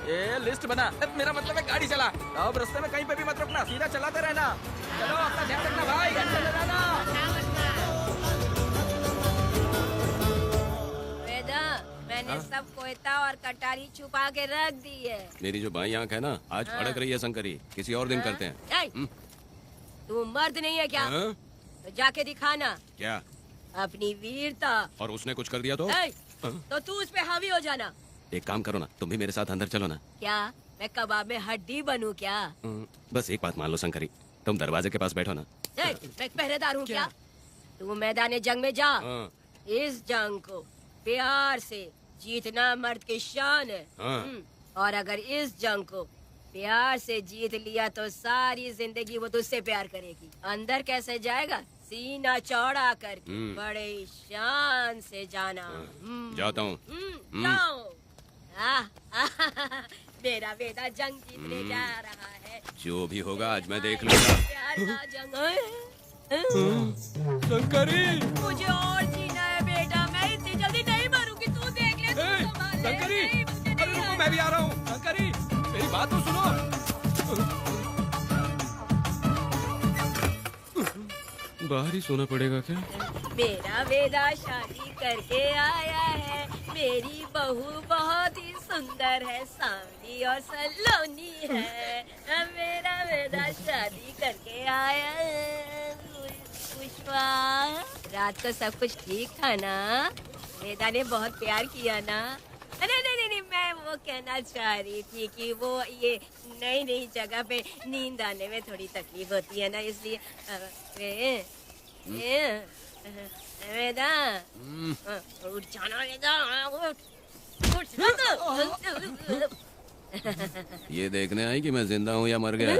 ये लिस्ट बना, मेरा मतलब है गाड़ी चला। अब रास्ते में कहीं पे भी मत रुकना, सीधा चलाते रहना। चलो अपना ध्यान रखना भाई, चले रहना। वेदा, मैंने सब कोयता और कटारी छुपा के रख दी है। मेरी जो बाई आंख है ना, आज फड़क रही है शंकरी। किसी और दिन करते हैं। ए, तू मर्द नहीं है क्या? हाँ? तो जाके दिखाना क्या? अपनी वीरता। और उसने कुछ कर दिया तो? ए, तो तू उस पे हावी हो जाना। एक काम करो ना, तुम भी मेरे साथ अंदर चलो ना। क्या मैं कबाब में हड्डी बनूं क्या? बस एक बात मान लो शंकरी, तुम दरवाजे के पास बैठो ना। ए, मैं पहरेदार हूँ क्या? तू मैदान जंग में जा। हाँ। इस जंग को प्यार से जीतना मर्द की शान है। हाँ। और अगर इस जंग को प्यार से जीत लिया तो सारी जिंदगी वो तुझसे प्यार करेगी। अंदर कैसे जाएगा? सीना चौड़ा करके बड़े शान से जाना। जाता हूँ। जाओ। मेरा बेटा जंग जीतने जा रहा है। जो भी होगा आज मैं देख लूंगा। प्यार का जंग है। शंकरी, मुझे और जीना है बेटा, मैं इतनी जल्दी नहीं मरूंगी। तू देख ले, तू संभाल ले। शंकरी, नहीं, मुझे अरे नहीं रुको, मैं भी आ रहा हूँ। शंकरी, मेरी बात तो सुनो। बाहर ही सोना पड़ेगा क्या? मेरा वेदा शादी करके आया है। मेरी बहू बहुत ही सुंदर है, सांवली और सलोनी है। मेरा वेदा शादी करके आया है। पुष्पा, रात को सब कुछ ठीक था ना? वेदा ने बहुत प्यार किया ना? नहीं नहीं नहीं, मैं वो कहना चाह रही थी कि वो ये नई नई जगह पे नींद आने में थोड़ी तकलीफ होती है ना, इसलिए वेदा उठ जाना। वेदा उठ ये देखने आई कि मैं जिंदा हूँ या मर गया?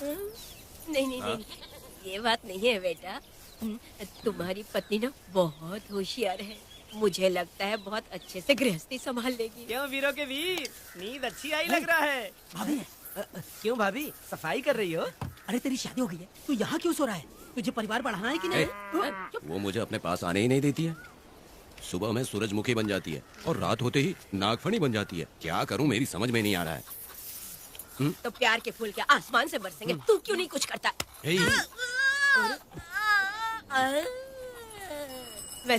नहीं नहीं नहीं, ये बात नहीं है बेटा। तुम्हारी पत्नी ना बहुत होशियार है, मुझे लगता है बहुत अच्छे से गृहस्थी संभाल लेगी। क्यों वीरों के वीर, नींद अच्छी आई लग रहा है। भाभी, क्यों भाभी, सफाई कर रही हो? अरे तेरी शादी हो गई है, तू यहाँ क्यों सो रहा है? तुझे परिवार बढ़ाना है कि नहीं? वो मुझे अपने पास आने ही नहीं देती है। सुबह में सूरजमुखी बन जाती है और रात होते ही नागफनी बन जाती है। क्या करूं, मेरी समझ में नहीं आ रहा है। तो प्यार के फूल क्या आसमान से बरसेंगे? तू क्यों नहीं कुछ करता? मैं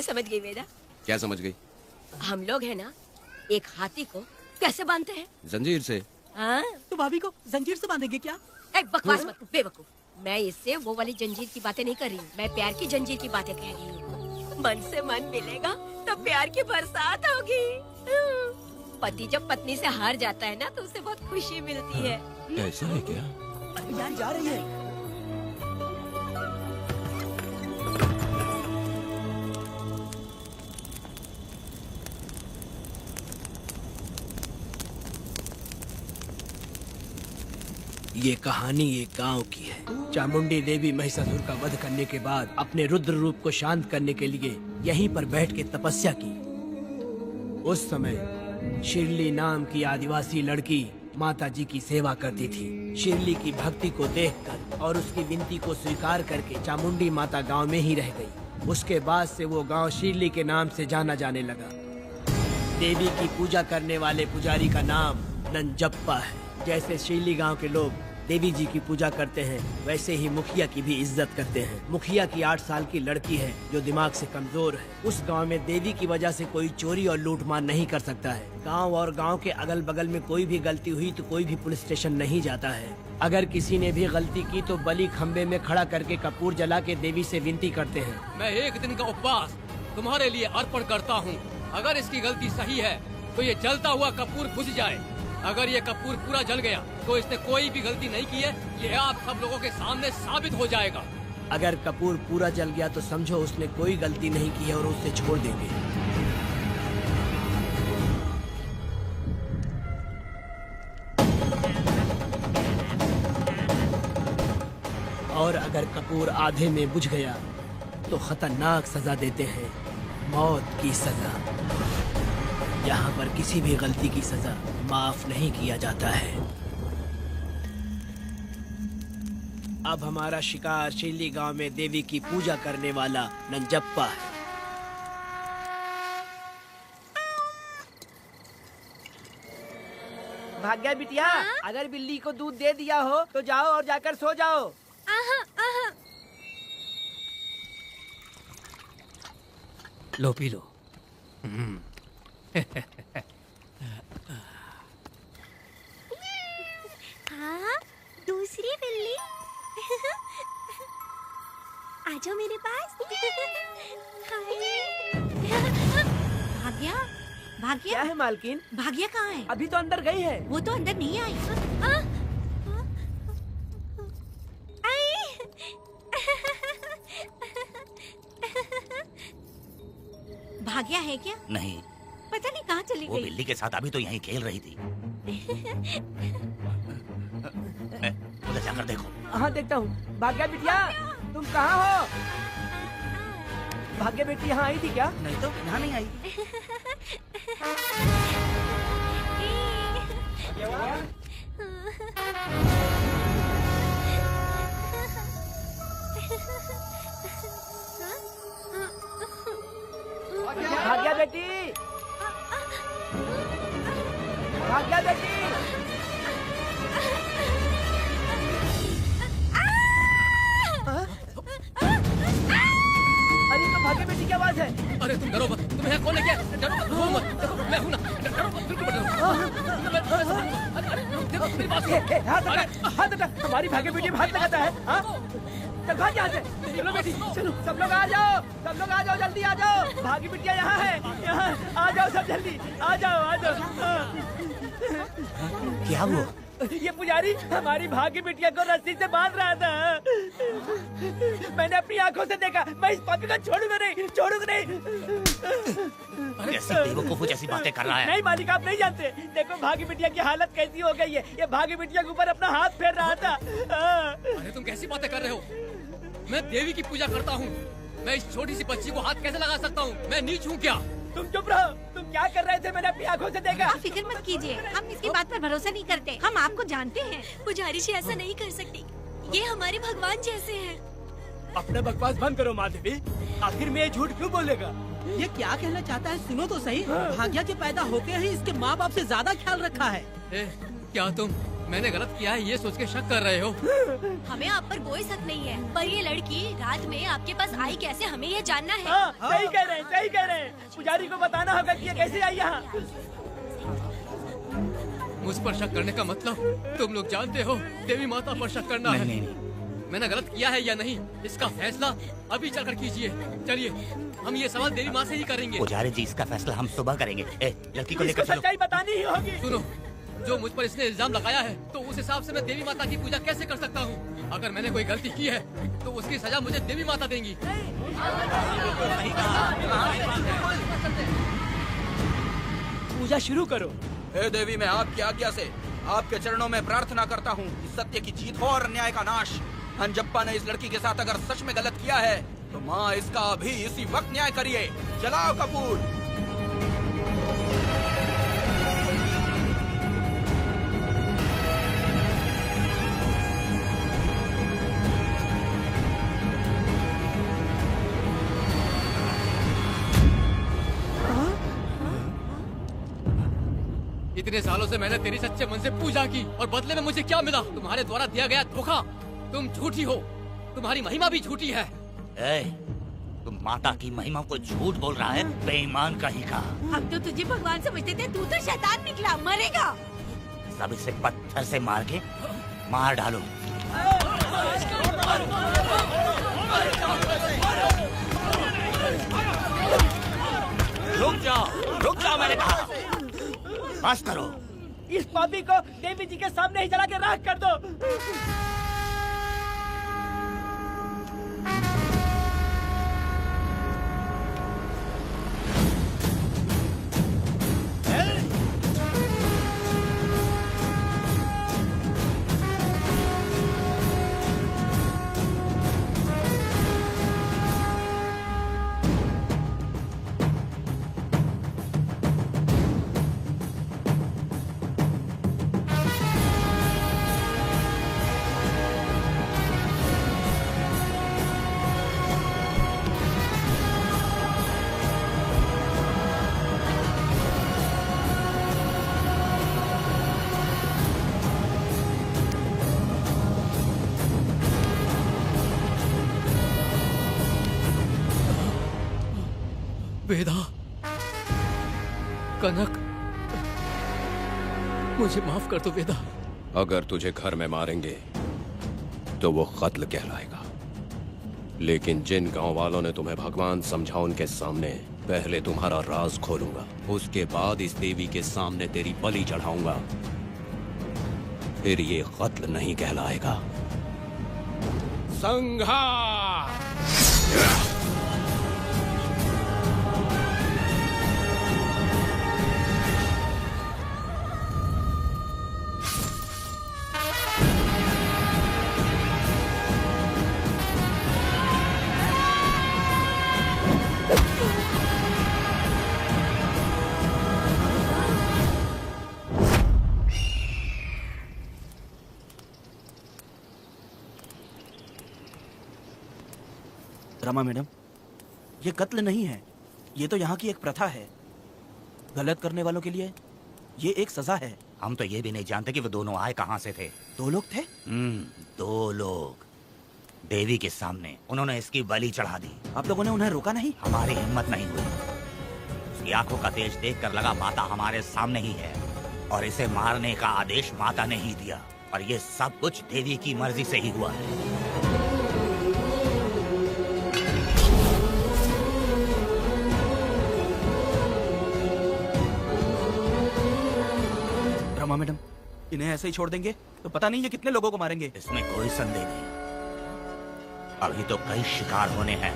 समझ गई बेटा। क्या समझ गई? हम लोग है ना, एक हाथी को कैसे बांधते हैं? जंजीर से। हाँ? तो भाभी को जंजीर से बांधेंगे क्या? बकवास मत, बेवकूफ। मैं इससे वो वाली जंजीर की बातें नहीं कर रही हूँ, मैं प्यार की जंजीर की बातें कह रही हूँ। मन से मन मिलेगा तो प्यार की बरसात होगी। पति जब पत्नी से हार जाता है ना तो उसे बहुत खुशी मिलती है। ऐसा है क्या? अरे यार जा रही है। ये कहानी एक गांव की है। चामुंडी देवी महिषासुर का वध करने के बाद अपने रुद्र रूप को शांत करने के लिए यहीं पर बैठ के तपस्या की। उस समय शिरली नाम की आदिवासी लड़की माता जी की सेवा करती थी। शिरली की भक्ति को देखकर और उसकी विनती को स्वीकार करके चामुंडी माता गांव में ही रह गई। उसके बाद से वो गांव शिरली के नाम से जाना जाने लगा। देवी की पूजा करने वाले पुजारी का नाम नंजप्पा है। जैसे शिरली गांव के लोग देवी जी की पूजा करते हैं, वैसे ही मुखिया की भी इज्जत करते हैं। मुखिया की 8 साल की लड़की है जो दिमाग से कमजोर है। उस गांव में देवी की वजह से कोई चोरी और लूटमार नहीं कर सकता है। गांव और गांव के अगल बगल में कोई भी गलती हुई तो कोई भी पुलिस स्टेशन नहीं जाता है। अगर किसी ने भी गलती की तो बलि खम्बे में खड़ा करके कपूर जला के देवी से विनती करते हैं। मैं 1 दिन का उपवास तुम्हारे लिए अर्पण करता हूँ। अगर इसकी गलती सही है तो ये जलता हुआ कपूर बुझ जाए। अगर ये कपूर पूरा जल गया तो इसने कोई भी गलती नहीं की है, ये आप सब लोगों के सामने साबित हो जाएगा। अगर कपूर पूरा जल गया तो समझो उसने कोई गलती नहीं की है और उसे छोड़ देंगे। और अगर कपूर आधे में बुझ गया तो खतरनाक सजा देते हैं, मौत की सजा। यहाँ पर किसी भी गलती की सजा माफ नहीं किया जाता है। अब हमारा शिकार शिरली गांव में देवी की पूजा करने वाला नंजप्पा है। भाग्या बिटिया, अगर बिल्ली को दूध दे दिया हो तो जाओ और जाकर सो जाओ। लो पी लो। हाँ, दूसरी बिल्ली। आ जाओ मेरे पास। भाग्या, भाग्या क्या है मालकिन? भाग्या कहाँ है? अभी तो अंदर गई है। वो तो अंदर नहीं आई। भाग्या है क्या? नहीं, पता नहीं कहाँ चली वो गई। बिल्ली के साथ अभी तो यहीं खेल रही थी। उधर जाकर देखो। हाँ देखता हूँ। भाग्या बिटिया, तुम कहाँ हो? भाग्या बेटी यहाँ आई थी क्या? नहीं तो यहाँ नहीं आई। भाग्या बेटी, भाग्या बेटी। अरे तो भाग्या बेटी की आवाज है। अरे तुम डरो मत, तुम्हें यहाँ कौन है क्या? डरो मत, रो मत, देखो मैं हूँ ना, डरो मत, बिल्कुल मत डरो। अरे देखो मेरी बात सुनो। हाथ हटा, हमारी भाग्या बेटी हाथ लगाता है। हाँ? चल भाग यहाँ से। चलो बेटी, चलो सब लोग आ जाओ, सब लोग आ जाओ, जल्दी आ जाओ। भागी बिटिया यहाँ है, यहाँ आ जाओ सब जल्दी, आ जाओ, आ जाओ। क्या हुआ? ये पुजारी हमारी भागी बिटिया को रस्सी से बांध रहा था। मैंने अपनी आंखों से देखा। मैं इस पापी को छोड़ूंगा नहीं, छोड़ूंगा नहीं। ऐसी बेवकूफों जैसी बातें कर रहा है। नहीं मालिक, आप नहीं जानते। देखो भागी बिटिया की हालत कैसी हो गई है। ये भागी बिटिया के ऊपर अपना हाथ फेर रहा था। अरे तुम कैसी बातें कर रहे हो? मैं देवी की पूजा करता हूँ। मैं इस छोटी सी बच्ची को हाथ कैसे लगा सकता हूँ? मैं नीच हूँ क्या? तुम चुप रहो। तुम क्या कर रहे थे? मैंने अपनी आंखों से देखा। आप फिक्र मत कीजिए, हम इसकी बात पर भरोसा नहीं करते। हम आपको जानते हैं। पुजारी जी ऐसा नहीं कर सकती। ये हमारे भगवान जैसे हैं। अपना बकवास बंद करो माँ देवी। आखिर में ये झूठ क्यों बोलेगा? ये क्या कहना चाहता है? सुनो तो सही। भाग्या के पैदा होते ही इसके माँ बाप से ज्यादा ख्याल रखा है। क्या तुम मैंने गलत किया है ये सोच के शक कर रहे हो? हमें आप पर कोई शक नहीं है, पर ये लड़की रात में आपके पास आई कैसे, हमें ये जानना है। सही कह रहे हैं, सही कह रहे हैं। पुजारी को बताना होगा कि ये कैसे आई यहाँ। मुझ पर शक करने का मतलब तुम लोग जानते हो देवी माता पर शक करना है। नहीं। मैंने गलत किया है या नहीं, इसका फैसला अभी चलकर कीजिए। चलिए हम ये सवाल देवी माँ से ही करेंगे। पुजारी जी, इसका फैसला हम सुबह करेंगे। लड़की को लेकर इसको चलो। सच्चाई बतानी ही होगी। सुनो, जो मुझ पर इसने इल्जाम लगाया है तो उस हिसाब से मैं देवी माता की पूजा कैसे कर सकता हूँ? अगर मैंने कोई गलती की है तो उसकी सजा मुझे देवी माता देंगी। पूजा शुरू करो। हे देवी, मैं आपकी आज्ञा से आपके चरणों में प्रार्थना करता हूँ कि सत्य की जीत हो और अन्याय का नाश। अंजप्पा ने इस लड़की के साथ अगर सच में गलत किया है तो माँ इसका अभी इसी वक्त न्याय करिए। जलाओ कपूर। इतने सालों से मैंने तेरी सच्चे मन से पूजा की और बदले में मुझे क्या मिला? तुम्हारे द्वारा दिया गया धोखा। तुम झूठी हो, तुम्हारी महिमा भी झूठी है। तुम माता की महिमा को झूठ बोल रहा है, बेईमान कहीं का। हम तो तुझे भगवान समझते थे, तू तो शैतान निकला, मरेगा। सब इसे पत्थर से मार के मार डालो। रुक जाओ मैंने कहा। बस करो। इस पापी को देवी जी के सामने ही जला के राख कर दो। वेदा, कनक, मुझे माफ कर दो वेदा। अगर तुझे घर में मारेंगे तो वो कत्ल कहलाएगा, लेकिन जिन गांव वालों ने तुम्हें भगवान समझा उनके सामने पहले तुम्हारा राज खोलूंगा, उसके बाद इस देवी के सामने तेरी बलि चढ़ाऊंगा, फिर ये कत्ल नहीं कहलाएगा। संहार! रमा मैडम, ये कत्ल नहीं है, ये तो यहाँ की एक प्रथा है। गलत करने वालों के लिए ये एक सजा है। हम तो ये भी नहीं जानते कि वो दोनों आए कहाँ से थे। 2 लोग थे? 2 लोग देवी के सामने, उन्होंने इसकी बलि चढ़ा दी। आप लोगों ने उन्हें रोका नहीं? हमारी हिम्मत नहीं हुई। उसकी आंखों का तेज देखकर लगा माता हमारे सामने ही है और इसे मारने का आदेश माता ने ही दिया, और ये सब कुछ देवी की मर्जी से ही हुआ है। रमा मैडम, इन्हें ऐसे ही छोड़ देंगे तो पता नहीं ये कितने लोगों को मारेंगे। इसमें कोई संदेह नहीं, अभी तो कई शिकार होने हैं।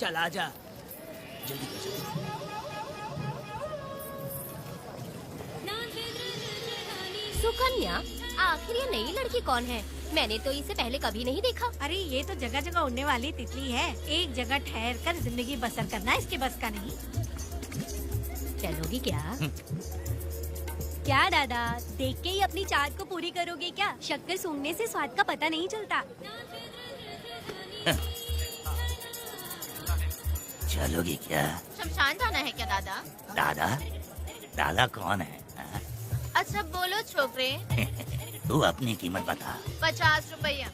चल आजा, जल्दी कर, जल्दी। सुकन्या, आखिर ये नई लड़की कौन है? मैंने तो इसे पहले कभी नहीं देखा। अरे ये तो जगह जगह उड़ने वाली तितली है। एक जगह ठहर कर जिंदगी बसर करना इसके बस का नहीं। चलोगी क्या? क्या दादा, देख के ही अपनी चाट को पूरी करोगे क्या? शक्कर सूंघने से स्वाद का पता नहीं चलता। चलोगी क्या? शमशान जाना है क्या दादा? दादा? दादा कौन है? अच्छा बोलो छोकरे। तू अपनी कीमत बता। 50 रुपया।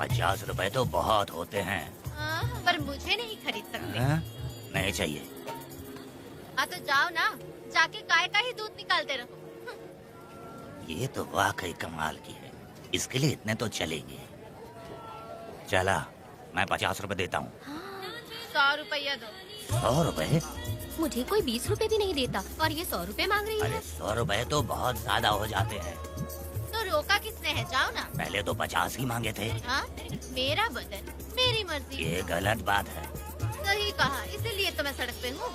50 रुपए तो बहुत होते हैं। पर मुझे नहीं खरीद सकते। नहीं चाहिए। हाँ तो जाओ ना, जाके गाय का ही दूध निकालते रहो। ये तो वाकई कमाल की है। इसके लिए इतने तो चलेंगे। चला, मैं 50 रुपए देता हूँ। 100 रुपया दो। 100 रुपए? मुझे कोई 20 रुपए भी नहीं देता और ये 100 रुपए मांग रही है। अरे 100 रुपए तो बहुत ज्यादा हो जाते हैं। तो रोका किसने है? जाओ ना। पहले तो 50 ही मांगे थे। हाँ? मेरा बदन, मेरी मर्जी। ये गलत बात है। सही कहा, इसीलिए तो मैं सड़क पे हूँ।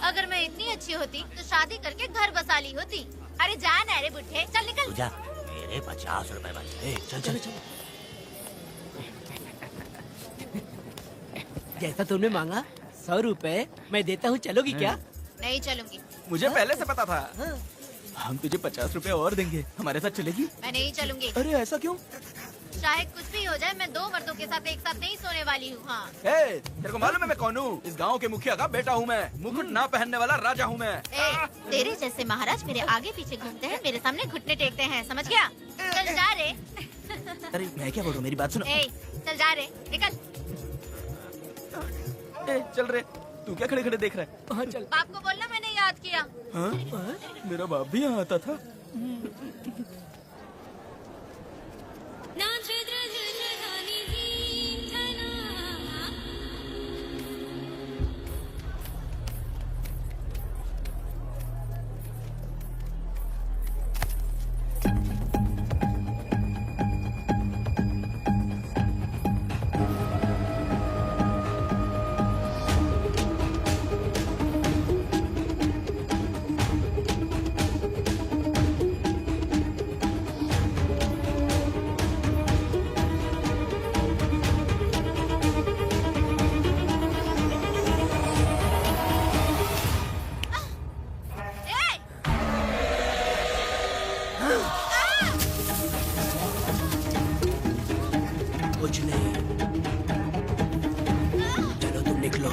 अगर मैं इतनी अच्छी होती तो शादी करके घर बसा ली होती। अरे जा ना रे बुढ़े, चल निकल। जा, मेरे 50 रुपए बचे। चल चल चल। जैसा तुमने मांगा 100 रुपए मैं देता हूँ, चलोगी क्या? नहीं चलूंगी। मुझे पहले से पता था। हम तुझे 50 रुपए और देंगे, हमारे साथ चलेगी? मैं नहीं चलूंगी। अरे ऐसा क्यों? चाहे कुछ भी हो जाए, मैं 2 मर्दों के साथ एक साथ नहीं सोने वाली हूँ। हाँ। तेरे को मालूम है मैं कौन हूँ? इस गांव के मुखिया का बेटा हूँ मैं। मुकुट ना पहनने वाला राजा हूँ मैं। तेरे जैसे महाराज मेरे आगे पीछे घूमते हैं, मेरे सामने घुटने टेकते हैं, समझ गया? चल जा रे। अरे मैं क्या बोल रहा हूँ, मेरी बात सुनो। चल जा रे, निकल। चल रे, तू क्या खड़े खड़े देख रहा है? हाँ चल। बाप को बोलना मैंने याद किया। हाँ? मेरा बाप भी यहाँ आता था। कुछ नहीं, चलो तुम निकलो।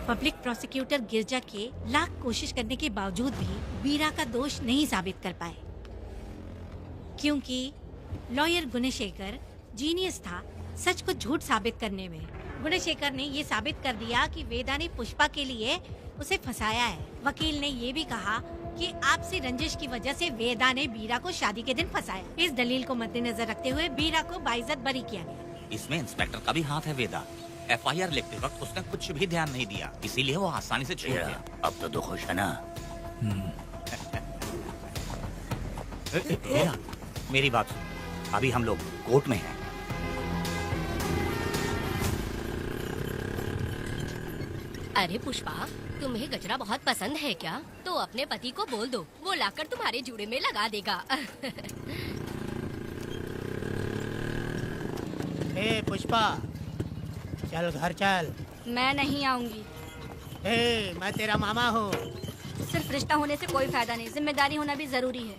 पब्लिक प्रोसिक्यूटर गिरजा के लाख कोशिश करने के बावजूद भी वीरा का दोष नहीं साबित कर पाए, क्योंकि लॉयर गुणशेखर जीनियस था सच को झूठ साबित करने में। गुणशेखर ने ये साबित कर दिया कि वेदा ने पुष्पा के लिए उसे फंसाया है। वकील ने ये भी कहा कि आपसी रंजिश की वजह से वेदा ने वीरा को शादी के दिन फंसाया। इस दलील को मद्देनजर रखते हुए वीरा को बाइज्जत बरी किया गया। इसमें इंस्पेक्टर का भी हाथ है वेदा। FIR लिखते वक्त उसने कुछ भी ध्यान नहीं दिया, इसीलिए वो आसानी से छूट गया। अब तो तू खुश है ना? मेरी बात सुन, अभी हम लोग कोर्ट में हैं। अरे पुष्पा, तुम्हें गजरा बहुत पसंद है क्या? तो अपने पति को बोल दो, वो लाकर तुम्हारे जूड़े में लगा देगा। ए पुष्पा, चल घर चल। मैं नहीं आऊंगी। मैं तेरा मामा हूँ। सिर्फ रिश्ता होने से कोई फायदा नहीं, जिम्मेदारी होना भी जरूरी है।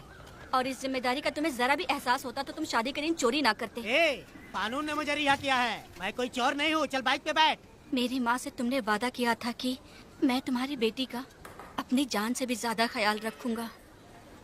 और इस जिम्मेदारी का तुम्हें जरा भी एहसास होता तो तुम शादी के दिन चोरी ना करते। कानून ने मुझे रिहा किया है, मैं कोई चोर नहीं हूँ। चल बाइक पे बैठ। मेरी माँ से तुमने वादा किया था कि मैं तुम्हारी बेटी का अपनी जान से भी ज्यादा ख्याल रखूंगा,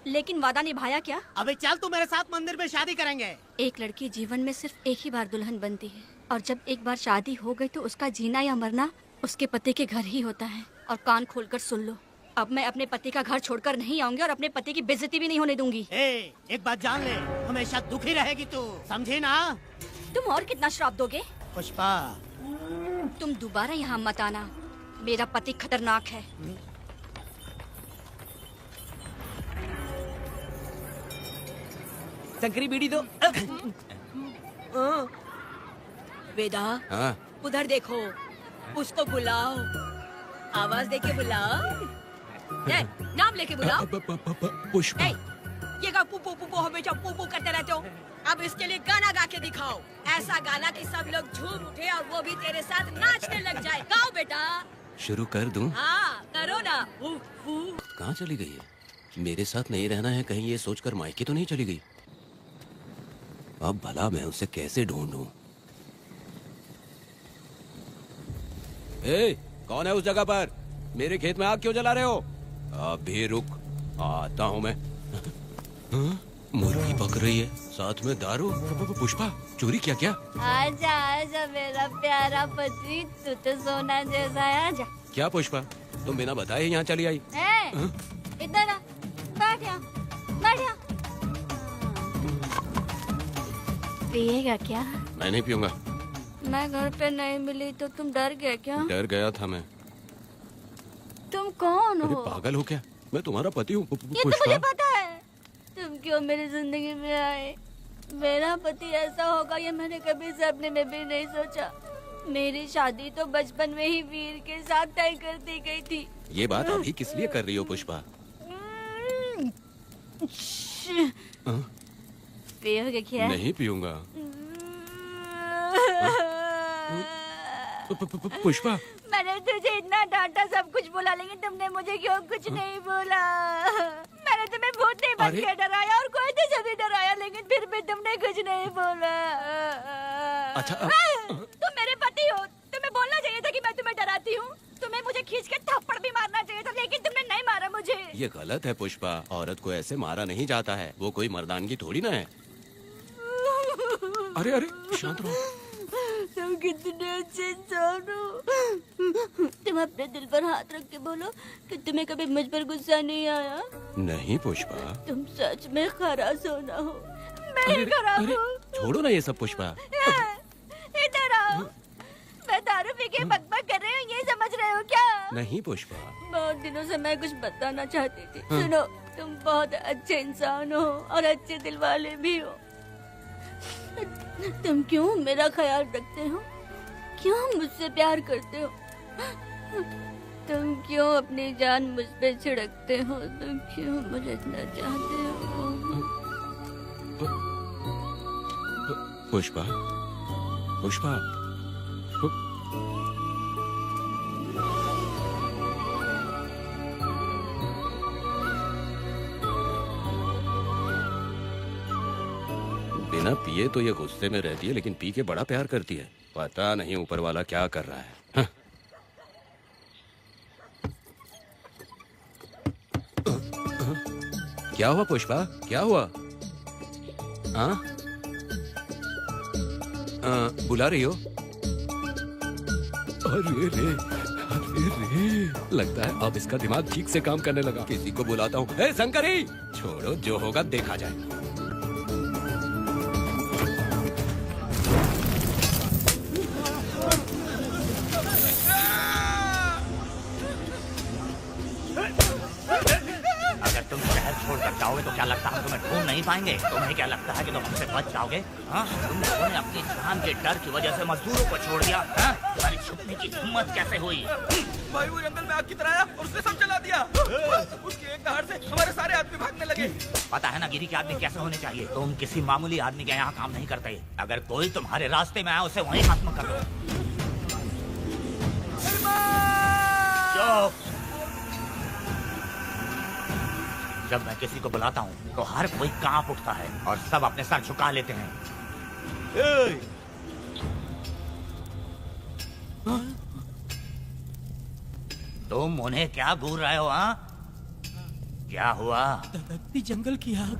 लेकिन वादा निभाया क्या? अबे चल, तू मेरे साथ मंदिर में शादी करेंगे। एक लड़की जीवन में सिर्फ एक ही बार दुल्हन बनती है, और जब एक बार शादी हो गई तो उसका जीना या मरना उसके पति के घर ही होता है। और कान खोलकर सुन लो, अब मैं अपने पति का घर छोड़कर नहीं आऊंगी और अपने पति की बेइज्जती भी नहीं होने दूंगी। एक बात जान ले, हमेशा दुखी रहेगी तू, समझी ना? तुम और कितना श्राप दोगे? पुष्पा, तुम दोबारा यहाँ मत आना, मेरा पति खतरनाक है। शंकरी बीड़ी दो। वेदा, हाँ? उधर देखो, उसको बुलाओ, आवाज देके बुलाओ। नाम लेके बुलाओ। पुष्पा। ये का पुपो पुपो हमेशा पुपो करते रहते हो। अब इसके लिए गाना गा के दिखाओ, ऐसा गाना कि सब लोग झूम उठे और वो भी तेरे साथ नाचने लग जाए। गाओ बेटा। शुरू कर दूं? हाँ करो ना। कहाँ चली गई है? मेरे साथ नहीं रहना है कहीं ये सोचकर मायके तो नहीं चली गई? अब भला मैं उसे कैसे ढूंढूं? ए, कौन है उस जगह पर? मेरे खेत में आग क्यों जला रहे हो? अभी रुक, आता हूँ मैं। हाँ? मुर्गी पक रही है, साथ में दारू। पुष्पा, चोरी किया क्या? आजा आजा मेरा प्यारा पति, तू तो सोना जैसा है। आजा। क्या पुष्पा, तुम बिना बताए यहाँ चली आई? इधर आ, बैठ यहाँ, बैठ यहाँ। पिएगा क्या? मैं नहीं पीऊंगा। मैं घर पे नहीं मिली तो तुम डर गए क्या? डर गया था मैं। तुम कौन अरे हो? पागल हो क्या? मैं तुम्हारा पति हूँ। ये तो मुझे पता है। तुम क्यों मेरी जिंदगी में आए? मेरा पति ऐसा होगा ये मैंने कभी सपने में भी नहीं सोचा। मेरी शादी तो बचपन में ही वीर के साथ तय कर दी गई थी। ये बात अभी किस लिए कर रही हो पुष्पा? पियोगे क्या? नहीं पीऊंगा। पुष्पा, मैंने तुझे इतना डांटा, सब कुछ बोला, लेकिन तुमने मुझे क्यों कुछ नहीं बोला? मैंने तुम्हें भूत नहीं बन के डराया और कोई तुझे भी डराया, लेकिन फिर भी तुमने कुछ नहीं बोला। अच्छा तुम मेरे पति हो, तुम्हें बोलना चाहिए था कि मैं तुम्हें डराती हूँ। तुम्हें मुझे खींच के थप्पड़ भी मारना चाहिए था, लेकिन तुमने नहीं मारा मुझे। ये गलत है पुष्पा, औरत को ऐसे मारा नहीं जाता है, वो कोई मर्दानगी थोड़ी ना है। अरे अरे शांत रहो। तुम कितने अच्छे इंसान हो। तुम अपने दिल पर हाथ रख के बोलो कि तुम्हें कभी मुझ पर गुस्सा नहीं आया। नहीं पुष्पा, तुम सच में खरा सोना हो। मैं ही खराब हूँ। छोड़ो ना ये सब पुष्पा। इधर आओ। मैं दारू पी के बकबक कर रही हूँ, ये समझ रहे हो क्या? नहीं पुष्पा। बहुत दिनों से मैं कुछ बताना चाहती थी। सुनो, तुम बहुत अच्छे इंसान हो और अच्छे दिल वाले भी हो। तुम क्यों मेरा ख्याल रखते हो? क्यों मुझसे प्यार करते हो? तुम क्यों अपनी जान मुझ पे छिड़कते हो? तुम क्यों मुझे इतना चाहते हो? पुष्पा, पुष्पा, बिना पिए तो ये गुस्से में रहती है, लेकिन पी के बड़ा प्यार करती है। पता नहीं ऊपर वाला क्या कर रहा है। हाँ? क्या हुआ पुष्पा, क्या हुआ? हाँ? बुला रही हो? अरे रे, अरे रे, लगता है अब इसका दिमाग ठीक से काम करने लगा। किसी को बुलाता हूँ। ए शंकरी, छोड़ो, जो होगा देखा जाएगा। जाओगे तो क्या लगता है हम तुम्हें ढूंढ नहीं पाएंगे? तुम्हें क्या लगता है कि तुम हमसे बच जाओगे? हाँ? तुम लोगों ने अपनी जान के डर की वजह से मजदूरों को छोड़ दिया। तुम्हारी छुपने की हिम्मत कैसे हुई? भाई वो जंगल में आग की तरह आया और उसने सब जला दिया। उसकी एक दहाड़ से हमारे सारे आदमी भागने लगे। पता है ना गिरी के आदमी कैसे होने चाहिए? तुम किसी मामूली आदमी के यहाँ काम नहीं करते। अगर कोई तुम्हारे रास्ते में आया उसे वहीं खत्म कर दो। जब मैं किसी को बुलाता हूँ तो हर कोई कांप उठता है और सब अपने सर झुका लेते हैं। तुम उन्हें क्या घूर रहे हो? हाँ, क्या हुआ? धधकती जंगल की आग।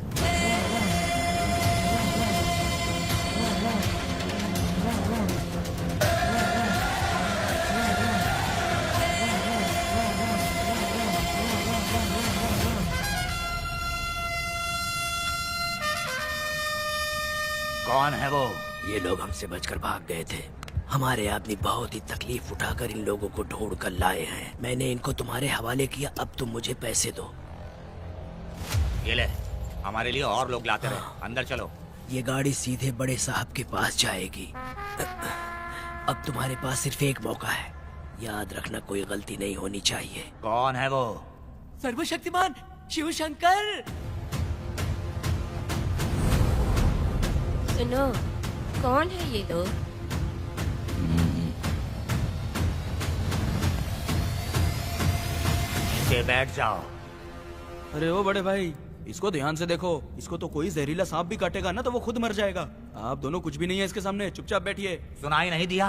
कौन है वो? ये लोग हमसे बचकर भाग गए थे। हमारे आदमी बहुत ही तकलीफ उठाकर इन लोगों को ढूंढ कर लाए हैं। मैंने इनको तुम्हारे हवाले किया, अब तुम मुझे पैसे दो। ये ले, हमारे लिए और लोग लाते रहे। अंदर चलो। ये गाड़ी सीधे बड़े साहब के पास जाएगी। अब तुम्हारे पास सिर्फ एक मौका है, याद रखना कोई गलती नहीं होनी चाहिए। कौन है वो? सर्वशक्तिमान शिव शंकर। सुनो, कौन है ये लोग? नीचे बैठ जाओ। अरे ओ बड़े भाई, इसको ध्यान से देखो। इसको तो कोई जहरीला सांप भी काटेगा ना तो वो खुद मर जाएगा। आप दोनों कुछ भी नहीं है इसके सामने, चुपचाप बैठिए। सुनाई नहीं दिया?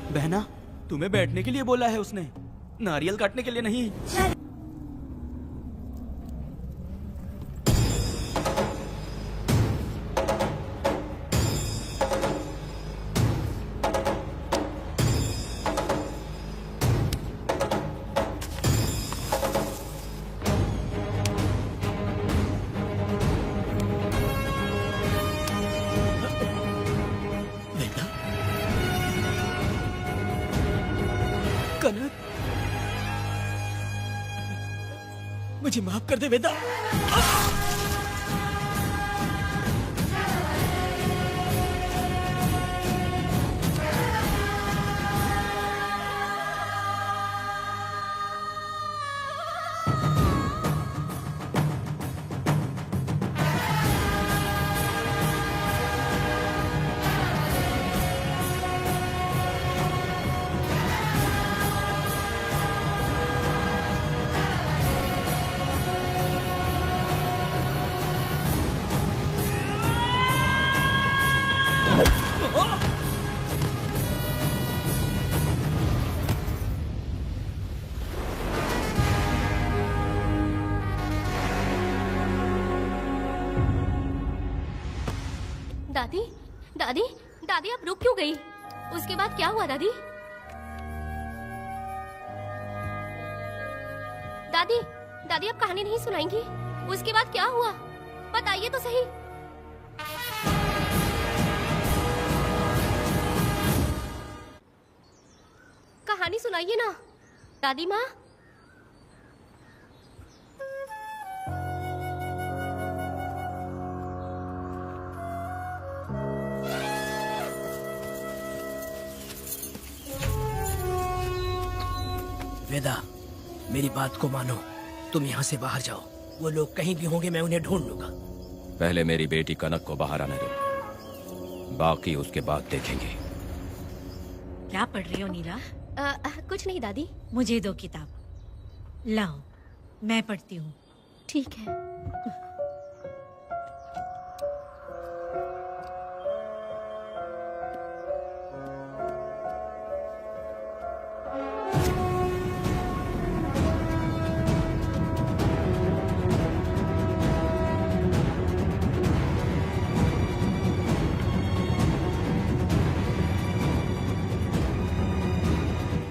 बहना, तुम्हें बैठने के लिए बोला है उसने, नारियल काटने के लिए नहीं। कनक, मुझे माफ कर दे वेदा। दादी, दादी, दादी आप रुक क्यों गई? उसके बाद क्या हुआ दादी? दादी, दादी आप कहानी नहीं सुनाएंगी? उसके बाद क्या हुआ? बताइए तो सही। कहानी सुनाइए ना, दादी माँ। वेदा, मेरी बात को मानो, तुम यहाँ से बाहर जाओ। वो लोग कहीं भी होंगे, मैं उन्हें ढूंढ लूंगा। पहले मेरी बेटी कनक को बाहर आने दो, बाकी उसके बाद देखेंगे। क्या पढ़ रही हो नीला? कुछ नहीं दादी। मुझे दो किताब लाओ, मैं पढ़ती हूँ। ठीक है।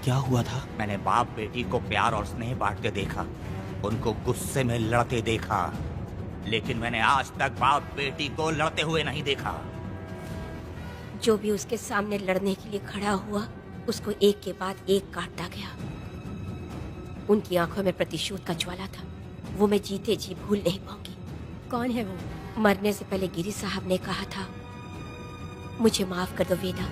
क्या हुआ था? मैंने बाप बेटी को प्यार और स्नेह बांटते देखा, उनको गुस्से में लड़ते देखा, लेकिन मैंने आज तक बाप बेटी को लड़ते हुए नहीं देखा। जो भी उसके सामने लड़ने के लिए खड़ा हुआ, उसको एक के बाद एक काटता गया। उनकी आंखों में प्रतिशोध का ज्वाला था, वो मैं जीते जी भूल नहीं पाऊंगी। कौन है वो? मरने से पहले गिरी साहब ने कहा था, मुझे माफ कर दो वेदा।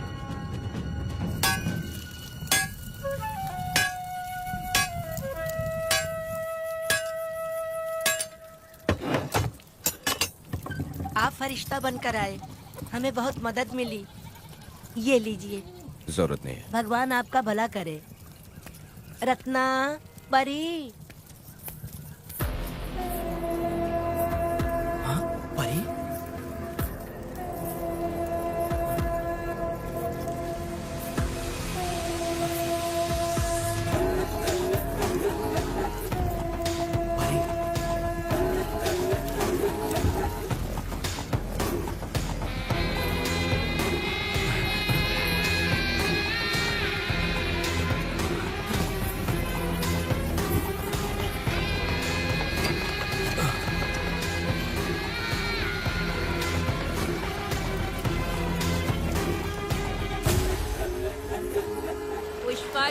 आप फरिश्ता बनकर आए, हमें बहुत मदद मिली। ये लीजिए। जरूरत नहीं है। भगवान आपका भला करे। रत्ना, परी। हाँ, परी?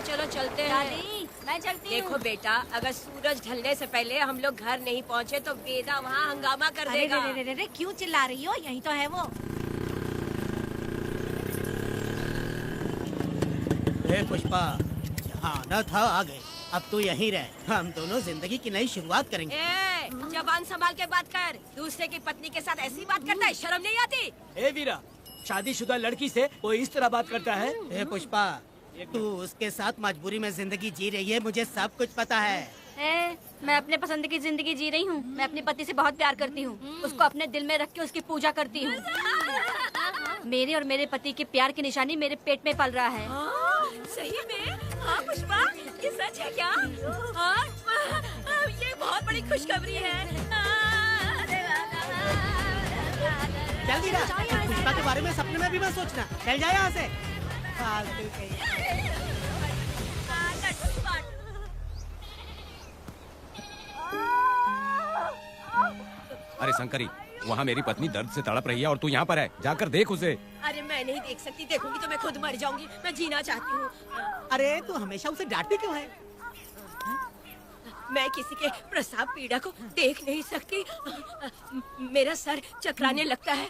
चलो चलते हैं। दादी, मैं चलती हूँ। देखो बेटा, अगर सूरज ढलने से पहले हम लोग घर नहीं पहुँचे तो वेदा वहाँ हंगामा कर देगा। अरे रे रे रे, क्यों चिल्ला रही हो? यही तो है वो। हे पुष्पा, यहाँ आना था आ गए, अब तू यहीं रह। हम दोनों जिंदगी की नई शुरुआत करेंगे। जबान संभाल के बात कर। दूसरे की पत्नी के साथ ऐसी बात करता है, शर्म नहीं आती? ए वीरा, शादीशुदा लड़की से वो इस तरह बात करता है? हे पुष्पा, तू उसके साथ मजबूरी में जिंदगी जी रही है, मुझे सब कुछ पता है। मैं अपने पसंद की जिंदगी जी रही हूँ। मैं अपने पति से बहुत प्यार करती हूँ, उसको अपने दिल में रख के उसकी पूजा करती हूँ। मेरे और मेरे पति के प्यार की निशानी मेरे पेट में पल रहा है। सही में? हाँ पुष्पा, ये सच है क्या? हाँ, ये बहुत बड़ी खुशखबरी है। जल्दी ना, पुष्पा के बारे में सपने में भी मत सोचना। चल जाए यहाँ से। फालतू कहीं। अरे शंकरी, वहाँ मेरी पत्नी दर्द से तड़प रही है और तू यहाँ पर है, जाकर देख उसे। अरे मैं नहीं देख सकती, देखूंगी तो मैं खुद मर जाऊंगी। मैं जीना चाहती हूँ। अरे तू हमेशा उसे डांटती क्यों है? मैं किसी के प्रसाव पीड़ा को देख नहीं सकती। मेरा सर चकराने लगता है,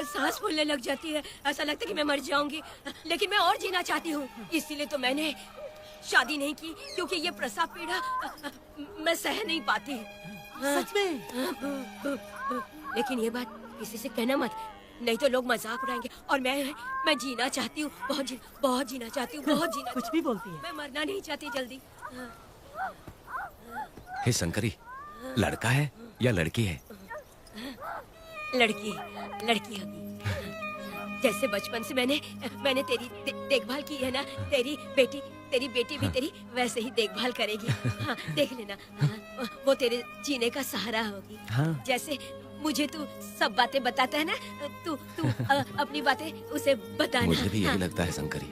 सांस फूलने लग जाती है, ऐसा लगता है कि मैं मर जाऊंगी। लेकिन मैं और जीना चाहती हूँ, इसीलिए तो मैंने शादी नहीं की, क्योंकि ये प्रसाव पीड़ा मैं सह नहीं पाती। सच में? लेकिन ये बात किसी से कहना मत, नहीं तो लोग मजाक उड़ाएंगे। और मैं जीना चाहती हूँ, बहुत जीना चाहती हूँ, बहुत जीना। कुछ भी बोलती है। मैं मरना नहीं चाहती जल्दी। हे शंकरी, लड़का है या लड़की है? लड़की होगी। जैसे बचपन से मैंने तेरी देखभाल की है ना, तेरी बेटी भी तेरी वैसे ही देखभाल करेगी। हाँ, देख लेना। हाँ, वो तेरे जीने का सहारा होगी। हाँ। जैसे मुझे तू सब बातें बताता है ना, तू अपनी बातें उसे बताना। मुझे भी यही लगता है शंकरी।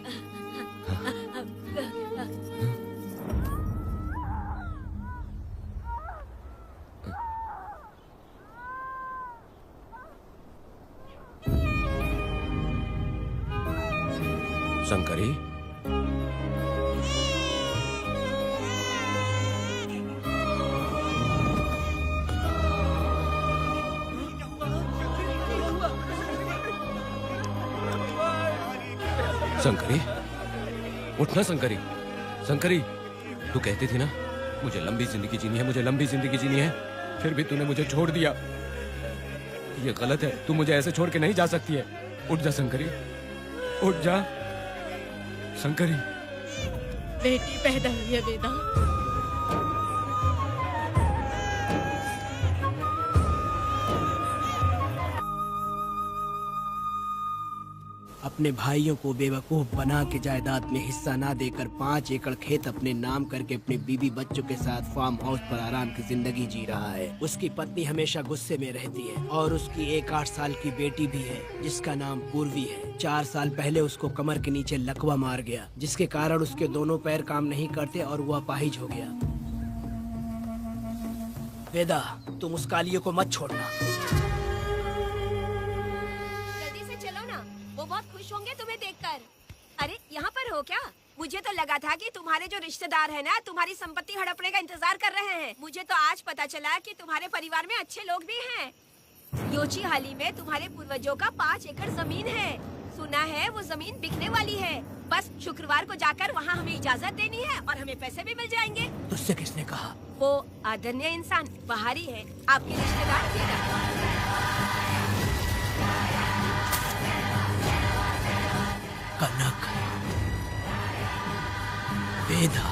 शंकरी, शंकरी, उठना शंकरी। शंकरी, तू कहती थी ना मुझे लंबी जिंदगी जीनी है, मुझे लंबी जिंदगी जीनी है, फिर भी तूने मुझे छोड़ दिया। ये गलत है, तू मुझे ऐसे छोड़ के नहीं जा सकती है। उठ जा शंकरी, उठ जा शंकरी। बेटी पैदा हुई है वेदा। अपने भाइयों को बेवकूफ बना के जायदाद में हिस्सा ना देकर 5 एकड़ खेत अपने नाम करके अपने बीवी बच्चों के साथ फार्म हाउस पर आराम की जिंदगी जी रहा है। उसकी पत्नी हमेशा गुस्से में रहती है और उसकी एक 8 साल की बेटी भी है जिसका नाम पूर्वी है। 4 साल पहले उसको कमर के नीचे लकवा मार गया, जिसके कारण उसके दोनों पैर काम नहीं करते और वो अपाहिज हो गया। वेदा, तुम उस कालियों को मत छोड़ना। बहुत खुश होंगे तुम्हें देखकर। अरे यहाँ पर हो क्या? मुझे तो लगा था कि तुम्हारे जो रिश्तेदार हैं ना, तुम्हारी संपत्ति हड़पने का इंतजार कर रहे हैं। मुझे तो आज पता चला कि तुम्हारे परिवार में अच्छे लोग भी हैं। योची हाली में तुम्हारे पूर्वजों का 5 एकड़ जमीन है। सुना है वो जमीन बिकने वाली है। बस शुक्रवार को जाकर वहाँ हमें इजाजत देनी है और हमें पैसे भी मिल जाएंगे। तुझसे किसने कहा? वो आदरणीय इंसान बाहरी है, आपके रिश्तेदार। कनक, वेदा।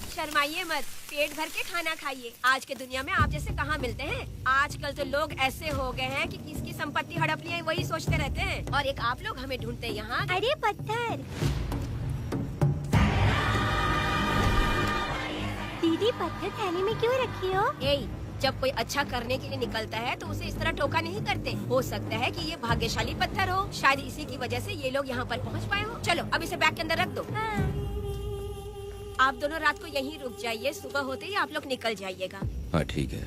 शर्माइए मत, पेट भर के खाना खाइए। आज के दुनिया में आप जैसे कहाँ मिलते हैं। आजकल तो लोग ऐसे हो गए हैं कि किसकी संपत्ति हड़पनी है वही सोचते रहते हैं। और एक आप लोग हमें ढूंढते यहाँ। अरे पत्थर। दीदी, पत्थर थैली में क्यों रखी हो? जब कोई अच्छा करने के लिए निकलता है तो उसे इस तरह टोका नहीं करते। हो सकता है कि ये भाग्यशाली पत्थर हो, शायद इसी की वजह से ये लोग यहाँ पर पहुँच पाए हो। चलो अब इसे बैग के अंदर रख दो। आप दोनों रात को यहीं रुक जाइए, सुबह होते ही आप लोग निकल जाइएगा। हाँ ठीक है।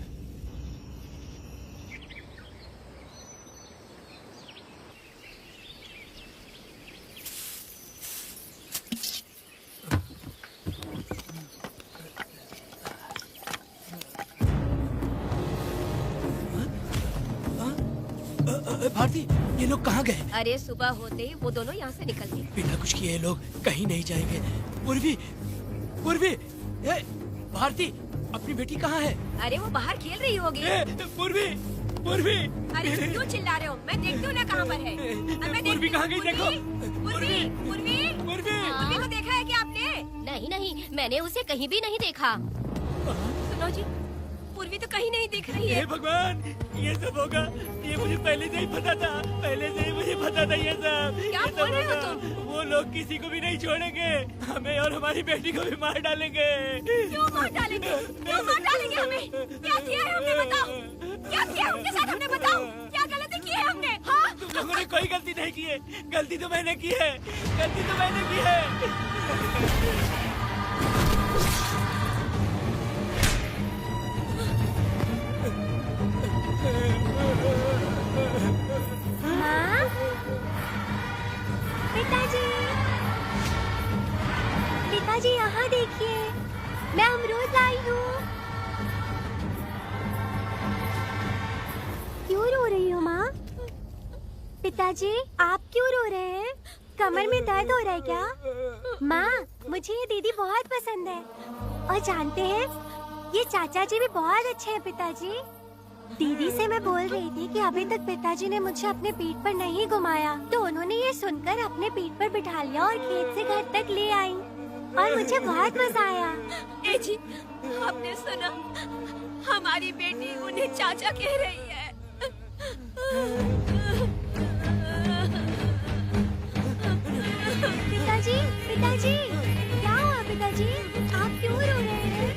भारती, ये लोग कहाँ गए? अरे सुबह होते ही वो दोनों यहाँ से निकल गए। बिना कुछ किए ये लोग कहीं नहीं जाएंगे। पूर्वी, पूर्वी, भारती, अपनी बेटी कहाँ है? अरे वो बाहर खेल रही होगी। पूर्वी, पूर्वी। अरे क्यों चिल्ला रहे हो? मैं देखती हूँ ना कहाँ पर है। पूर्वी कहाँ गई देखो। पूर्वी, पूर्वी, पूर्वी को देखा है क्या आपने? नहीं नहीं, मैंने उसे कहीं भी नहीं देखा। सुनो जी, पूर्वी तो कहीं नहीं दिख रही है। हे भगवान, ये सब होगा, ये मुझे पहले से ही पता था, पहले से ही मुझे पता था ये सब। क्या बोल रहे हो तुम? वो लोग किसी को भी नहीं छोड़ेंगे, हमें और हमारी बेटी को भी मार डालेंगे। क्यों मार डालेंगे? क्यों मार डालेंगे हमें? क्या किया है हमने बताओ? क्या किया उनके साथ हमने बताओ? क्या गलती की है हमने? हाँ? तुम लोगों ने कोई गलती नहीं की है, गलती तो मैंने की है, गलती तो मैंने की है। माँ, पिताजी, पिताजी यहाँ देखिए, मैं अमरूद लाई हूँ। क्यों रो रही हो माँ? पिताजी, आप क्यों रो रहे हैं? कमर में दर्द हो रहा है क्या? माँ, मुझे ये दीदी बहुत पसंद है। और जानते हैं, ये चाचा जी भी बहुत अच्छे हैं पिताजी। दीदी से मैं बोल रही थी कि अभी तक पिताजी ने मुझे अपने पीठ पर नहीं घुमाया, तो उन्होंने ये सुनकर अपने पीठ पर बिठा लिया और खेत से घर तक ले आई और मुझे बहुत मजा आया। ए जी, आपने सुना? हमारी बेटी उन्हें चाचा कह रही है। पिताजी, पिताजी, क्या हुआ पिताजी? आप क्यों रो रहे हैं?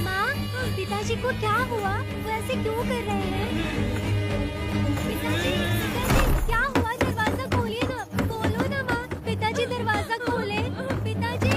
माँ, पिताजी को क्या हुआ? वो ऐसे क्यों कर रहे हैं? पिताजी, पिताजी, क्या हुआ? दरवाजा खोलिए ना, बोलो ना माँ। पिताजी दरवाजा खोले। पिताजी,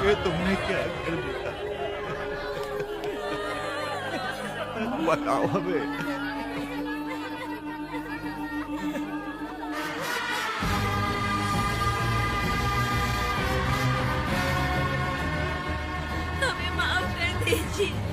ये तुमने क्या कर दिया? बताओ हमें। हमें माफ कर दीजिए।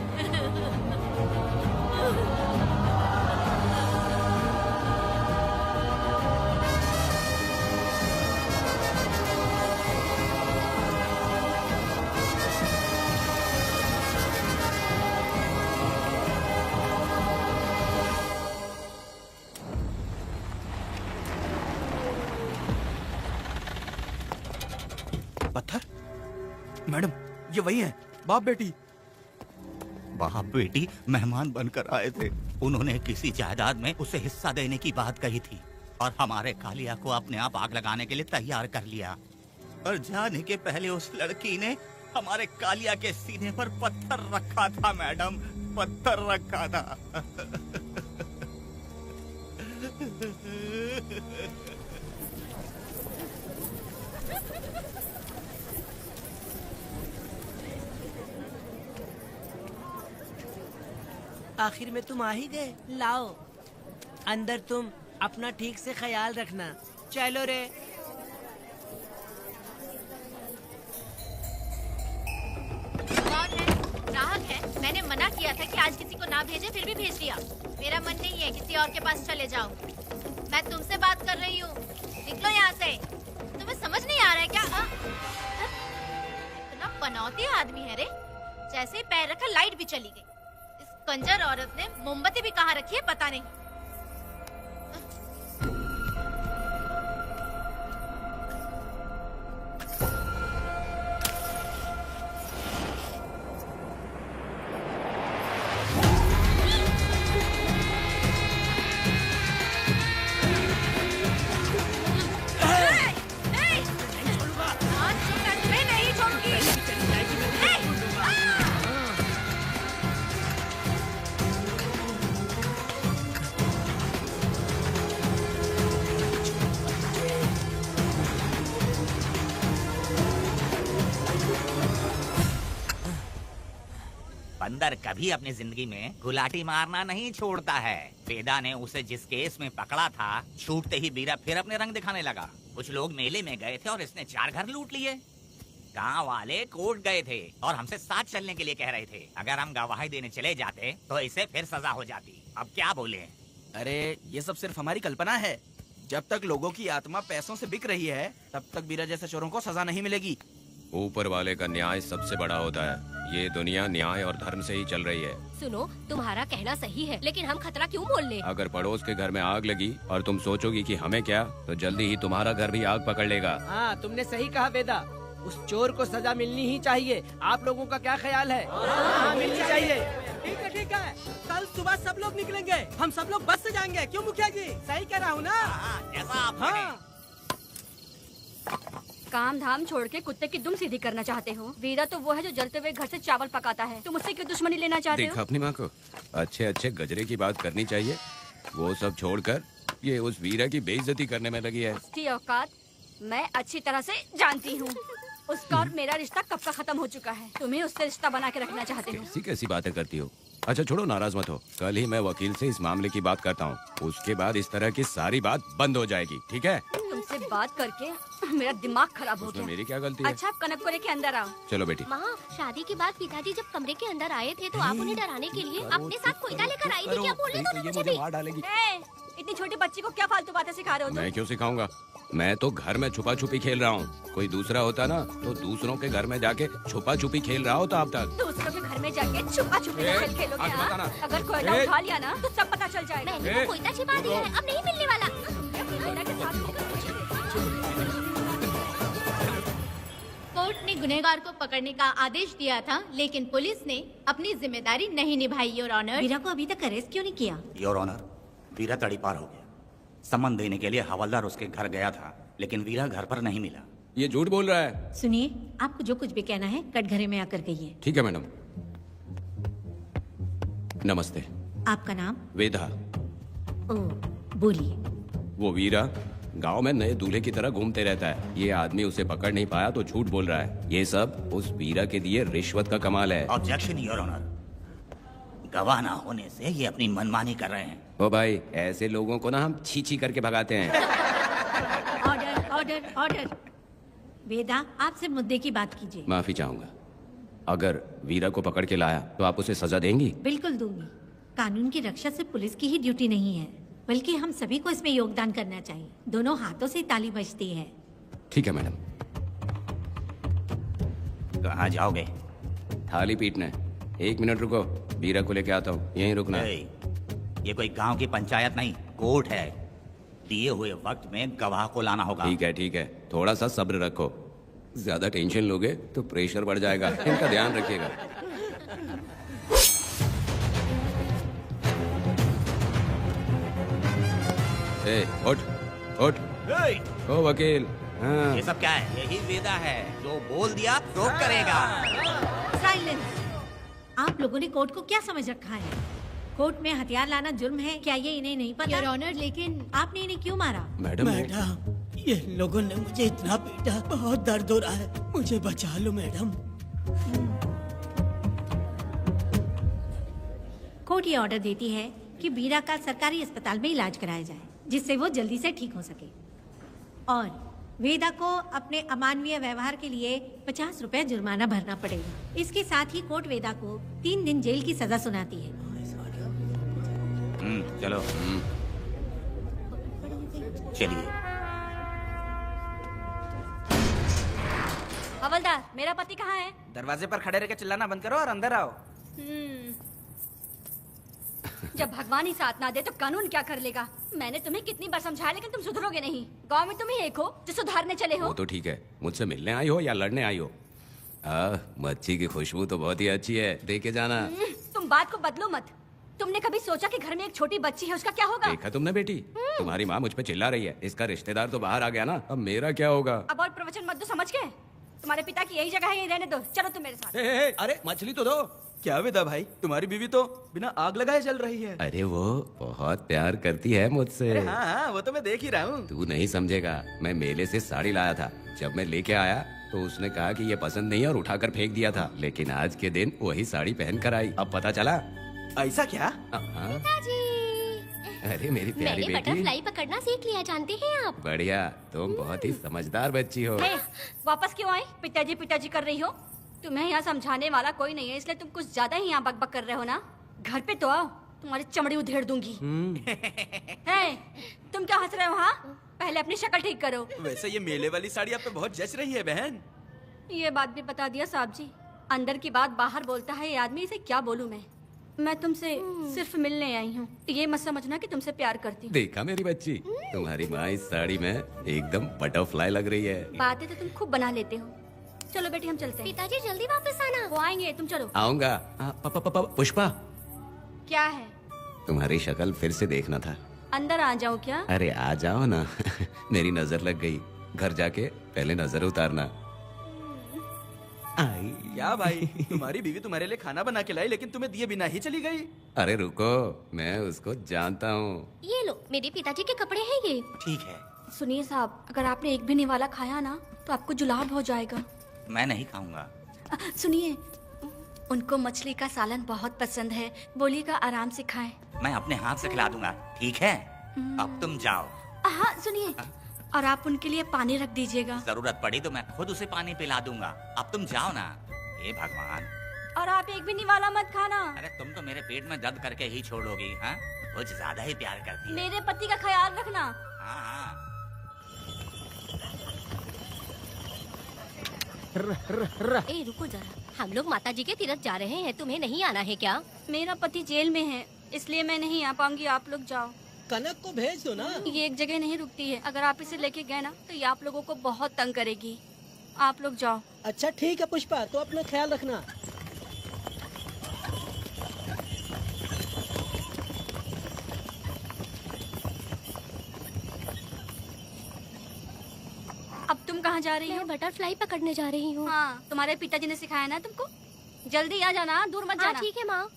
पत्थर? मैडम, ये वही है, बाप बेटी। बाप बेटी मेहमान बनकर आए थे। उन्होंने किसी जायदाद में उसे हिस्सा देने की बात कही थी और हमारे कालिया को अपने आप आग लगाने के लिए तैयार कर लिया। और जाने के पहले उस लड़की ने हमारे कालिया के सीने पर पत्थर रखा था मैडम, पत्थर रखा था। आखिर में तुम आ ही गए। लाओ अंदर, तुम अपना ठीक से ख्याल रखना। चलो रे। ग्राहक है, मैंने मना किया था कि आज किसी को ना भेजे, फिर भी भेज दिया। मेरा मन नहीं है किसी और के पास चले जाओ। मैं तुमसे बात कर रही हूँ, निकलो यहाँ से। तुम्हें समझ नहीं आ रहा है क्या? इतना पनौती आदमी है रे, जैसे ही पैर रखा लाइट भी चली गई। इस कंजर औरत ने मोमबत्ती भी कहाँ रखी है पता नहीं। मगर कभी अपनी जिंदगी में गुलाटी मारना नहीं छोड़ता है। वेदा ने उसे जिस केस में पकड़ा था, छूटते ही वीरा फिर अपने रंग दिखाने लगा। कुछ लोग मेले में गए थे और इसने 4 घर लूट लिए। गांव वाले कोर्ट गए थे और हमसे साथ चलने के लिए कह रहे थे। अगर हम गवाही देने चले जाते तो इसे फिर सजा हो जाती। अब क्या बोले? अरे ये सब सिर्फ हमारी कल्पना है। जब तक लोगों की आत्मा पैसों से बिक रही है, तब तक वीरा जैसे चोरों को सजा नहीं मिलेगी। ऊपर वाले का न्याय सबसे बड़ा होता है। ये दुनिया न्याय और धर्म से ही चल रही है। सुनो, तुम्हारा कहना सही है, लेकिन हम खतरा क्यों मोल लें? अगर पड़ोस के घर में आग लगी और तुम सोचोगी कि हमें क्या, तो जल्दी ही तुम्हारा घर भी आग पकड़ लेगा। हाँ, तुमने सही कहा वेदा। उस चोर को सजा मिलनी ही चाहिए। आप लोगों का क्या ख्याल है? हाँ, मिलनी चाहिए। ठीक है। कल सुबह सब लोग निकलेंगे। हम सब लोग बस से जाएंगे। क्यों मुखिया जी? सही कह रहा हूँ ना? जैसा आप काम धाम छोड़ के कुत्ते की दुम सीधी करना चाहते हो? वीरा तो वो है जो जलते हुए घर से चावल पकाता है। तुम उससे क्यों दुश्मनी लेना चाहते हो? देखा अपनी माँ को, अच्छे अच्छे गजरे की बात करनी चाहिए। वो सब छोड़कर ये उस वीरा की बेइज्जती करने में लगी है। उसकी औकात मैं अच्छी तरह से जानती हूँ। उसका और मेरा रिश्ता कब का खत्म हो चुका है। तुम्हें उससे रिश्ता बना के रखना चाहते हो। कैसी कैसी बातें करती हो। अच्छा छोड़ो, नाराज मत हो। कल ही मैं वकील से इस मामले की बात करता हूँ। उसके बाद इस तरह की सारी बात बंद हो जाएगी, ठीक है? तुमसे बात करके मेरा दिमाग खराब हो गया। मेरी क्या गलती है? अच्छा, कनक को लेके अंदर आओ। चलो बेटी। माँ, शादी के बाद पिताजी जब कमरे के अंदर आए थे तो आप उन्हें डराने के लिए अपने साथ कोयता लेकर आई थी। क्या बोले तो मुझे भी? मार डालेगी। इतनी छोटी बच्ची को क्या फालतू बातें सिखा रहे हो तुम? मैं क्यों सिखाऊंगा? मैं तो घर में छुपा छुपी खेल रहा हूँ। कोई दूसरा होता ना तो दूसरों के घर में जाके छुपा छुपी खेल रहा होता अब तक। दूसरों के घर में जाके छुपा छुपी खेल खेलोगे? हाँ? अगर कोयला उठा लिया ना तो सब पता चल जाएगा। मैंने वो कोयता छिपा दिया है, अब नहीं मिलने वाला। कोर्ट ने गुनहगार को पकड़ने का आदेश दिया था, लेकिन पुलिस ने अपनी जिम्मेदारी नहीं निभाई। योर ऑनर, वीरा को अभी तक अरेस्ट क्यों नहीं किया? योर ऑनर, वीरा तड़ीपार हो गया। सम्मन देने के लिए हवलदार उसके घर गया था, लेकिन वीरा घर पर नहीं मिला। ये झूठ बोल रहा है। सुनिए, आपको जो कुछ भी कहना है कटघरे में आकर कहिए। ठीक है मैडम। नमस्ते। आपका नाम? वेदा। ओ, बोलिए। वो वीरा गांव में नए दूल्हे की तरह घूमते रहता है। ये आदमी उसे पकड़ नहीं पाया तो झूठ बोल रहा है। ये सब उस वीरा के दिए रिश्वत का कमाल है। Objection your honour. गवाह ना होने से ये अपनी मनमानी कर रहे हैं। ओ भाई, ऐसे लोगों को ना हम छी छी करके भगाते हैं। Order order order. वेदा, आपसे मुद्दे की बात कीजिए। माफी चाहूंगा। अगर वीरा को पकड़ के लाया तो आप उसे सजा देंगी? बिल्कुल दूंगी। कानून की रक्षा सिर्फ पुलिस की ही ड्यूटी नहीं है, बल्कि हम सभी को इसमें योगदान करना चाहिए। दोनों हाथों से ताली बजती है। ठीक है मैडम। कहाँ जाओगे? थाली पीटने। 1 मिनट रुको, वीरा को लेके आता हूँ। यहीं रुकना। ये कोई गांव की पंचायत नहीं, कोर्ट है। दिए हुए वक्त में गवाह को लाना होगा। ठीक है। थोड़ा सा सब्र रखो। ज्यादा टेंशन लोगे तो प्रेशर बढ़ जाएगा। इनका ध्यान रखिएगा। उठ। ओ वकील। हाँ। ये सब क्या है? यही वेदा है, जो बोल दिया तो करेगा। साइलेंस। आप लोगों ने कोर्ट को क्या समझ रखा है? कोर्ट में हथियार लाना जुर्म है, क्या ये इन्हें नहीं पता? योर ऑनर, लेकिन आपने इन्हें क्यों मारा? मैडम, ये लोगों ने मुझे इतना पीटा, बहुत दर्द हो रहा है। मुझे बचा लो मैडम। कोर्ट ये ऑर्डर देती है कि वीरा का सरकारी अस्पताल में इलाज कराया जाए, जिससे वो जल्दी से ठीक हो सके। और वेदा को अपने अमानवीय व्यवहार के लिए 50 रुपए जुर्माना भरना पड़ेगा। इसके साथ ही कोर्ट वेदा को 3 दिन जेल की सजा सुनाती है। चलो। चलिए। हवलदार, मेरा पति कहाँ है? दरवाजे पर खड़े रह के चिल्लाना बंद करो और अंदर आओ। जब भगवान ही साथ ना दे तो कानून क्या कर लेगा? मैंने तुम्हें कितनी बार समझाया, लेकिन तुम सुधरोगे नहीं। गांव में तुम ही एक हो जो सुधारने चले हो। वो तो ठीक है, मुझसे मिलने आई हो या लड़ने आई हो? मच्छी की खुशबू तो बहुत ही अच्छी है, दे के जाना। तुम बात को बदलो मत। तुमने कभी सोचा कि घर में एक छोटी बच्ची है, उसका क्या होगा? देखा तुमने बेटी, तुम्हारी माँ मुझ पे चिल्ला रही है। इसका रिश्तेदार तो बाहर आ गया ना, अब मेरा क्या होगा? अब और प्रवचन मत दो, समझ गए? तुम्हारे पिता की यही जगह है, यही रहने दो। चलो तुम मेरे साथ। अरे मछली तो दो। क्या वेदा भाई, तुम्हारी बीवी तो बिना आग लगाए जल रही है। अरे वो बहुत प्यार करती है मुझसे। अरे हाँ हाँ, वो तो मैं देख ही रहा हूँ। तू नहीं समझेगा, मैं मेले से साड़ी लाया था। जब मैं लेके आया तो उसने कहा कि ये पसंद नहीं है और उठाकर फेंक दिया था, लेकिन आज के दिन वही साड़ी पहन कर आई। अब पता चला। ऐसा क्या? अरे मेरी प्यारी मैंने बेटी, बटरफ्लाई पकड़ना सीख लिया, जानते हैं आप? बढ़िया, तुम बहुत ही समझदार बच्ची हो। वापस क्यों आए? पिताजी कर रही हो? तुम्हें यहाँ समझाने वाला कोई नहीं है, इसलिए तुम कुछ ज्यादा ही यहाँ बकबक कर रहे हो ना। घर पे तो आओ, तुम्हारी चमड़ी उधेड़ दूंगी। है, तुम क्या हंस रहे हो? हाँ, पहले अपनी शक्ल ठीक करो। वैसे ये मेले वाली साड़ी आप पे बहुत जच रही है बहन। ये बात भी बता दिया साहब जी, अंदर की बात बाहर बोलता है ये आदमी, इसे क्या बोलूं मैं तुमसे सिर्फ मिलने आई हूँ, ये मत समझना कि तुमसे प्यार करती हूँ। देखा मेरी बच्ची, तुम्हारी माँ इस साड़ी में एकदम बटरफ्लाई लग रही है। बातें तो तुम खूब बना लेते हो। चलो बेटी हम चलते हैं। पिताजी जल्दी वापस आना। वो आएंगे, तुम चलो। आऊंगा। पुष्पा, क्या है? तुम्हारी शक्ल फिर से देखना था। अंदर आ जाऊँ क्या? अरे आ जाओ ना। मेरी नजर लग गई, घर जाके पहले नजर उतारना। आई। क्या भाई, तुम्हारी बीवी तुम्हारे लिए खाना बना के लाई, लेकिन तुम्हें दिए बिना ही चली गई। अरे रुको, मैं उसको जानता हूँ। ये लो, मेरे पिताजी के कपड़े हैं ये। ठीक है। सुनिए साहब, अगर आपने एक भी निवाला खाया ना तो आपको जुलाब हो जाएगा। मैं नहीं खाऊंगा। सुनिए, उनको मछली का सालन बहुत पसंद है, बोलिएगा आराम से खाएं। मैं अपने हाथ से खिला दूंगा, ठीक है? अब तुम जाओ। हाँ सुनिए, और आप उनके लिए पानी रख दीजिएगा। जरूरत पड़ी तो मैं खुद उसे पानी पिला दूंगा। अब तुम जाओ ना। हे भगवान। और आप एक भी निवाला मत खाना। अरे तुम तो मेरे पेट में दर्द करके ही छोड़ोगी। हाँ, कुछ ज्यादा ही प्यार करती है। मेरे पति का ख्याल रखना। हाँ हाँ। ए रुको जरा, हम लोग माताजी के तीरथ जा रहे हैं, तुम्हें नहीं आना है क्या? मेरा पति जेल में है, इसलिए मैं नहीं आ पाऊंगी। आप लोग जाओ। कनक को भेज दो ना। ये एक जगह नहीं रुकती है, अगर आप इसे लेके गए ना तो ये आप लोगों को बहुत तंग करेगी। आप लोग जाओ। अच्छा ठीक है पुष्पा, तो अपना ख्याल रखना। अब तुम कहाँ जा रही हो? मैं बटरफ्लाई पकड़ने जा रही हूँ। हाँ, तुम्हारे पिताजी ने सिखाया ना तुमको। जल्दी आ जाना, दूर मत जाना। ठीक है माँ।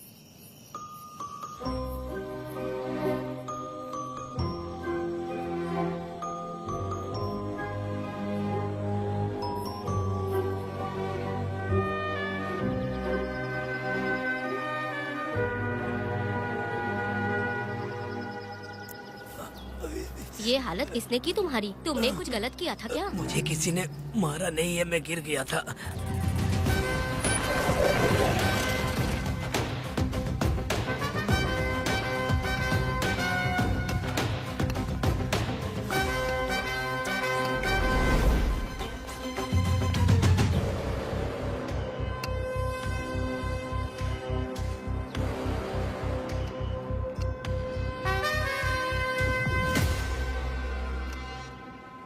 ये हालत किसने की तुम्हारी? तुमने कुछ गलत किया था क्या? मुझे किसी ने मारा नहीं है, मैं गिर गया था।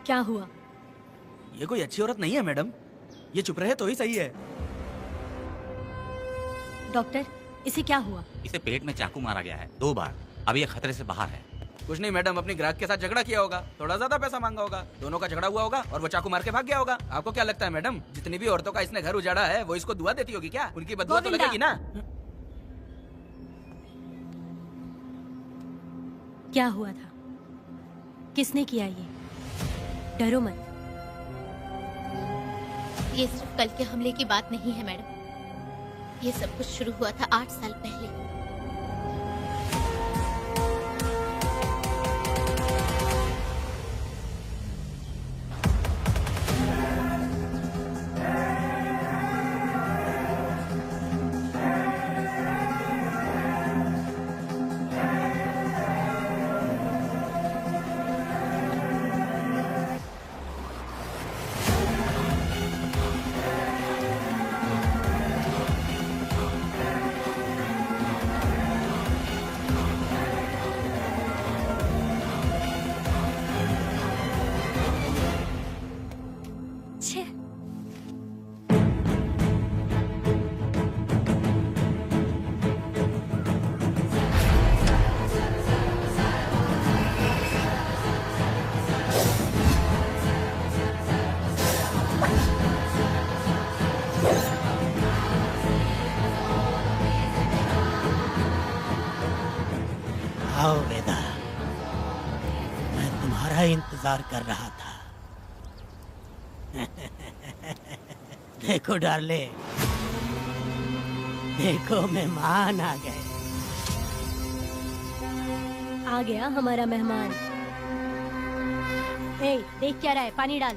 क्या हुआ? ये कोई अच्छी औरत नहीं है मैडम, ये चुप रहे तो ही सही है। डॉक्टर, इसे क्या हुआ? इसे पेट में चाकू मारा गया है 2 बार। अब ये खतरे से बाहर है। कुछ नहीं मैडम, अपने ग्राहक के साथ झगड़ा किया होगा, थोड़ा ज्यादा पैसा मांगा होगा, दोनों का झगड़ा हुआ होगा और वो चाकू मार के भाग गया होगा। आपको क्या लगता है मैडम, जितनी भी औरतों का इसने घर उजाड़ा है वो इसको दुआ देती होगी क्या? उनकी बदुआ तो लगेगी ना। क्या हुआ था? किसने किया ये? डरो मत। ये सिर्फ कल के हमले की बात नहीं है मैडम, ये सब कुछ शुरू हुआ था 8 साल पहले। आओ वेदा, मैं तुम्हारा इंतजार कर रहा था। देखो डार्ले, देखो मेहमान आ गए। आ गया हमारा मेहमान। ए, देख क्या रहा है, पानी डाल।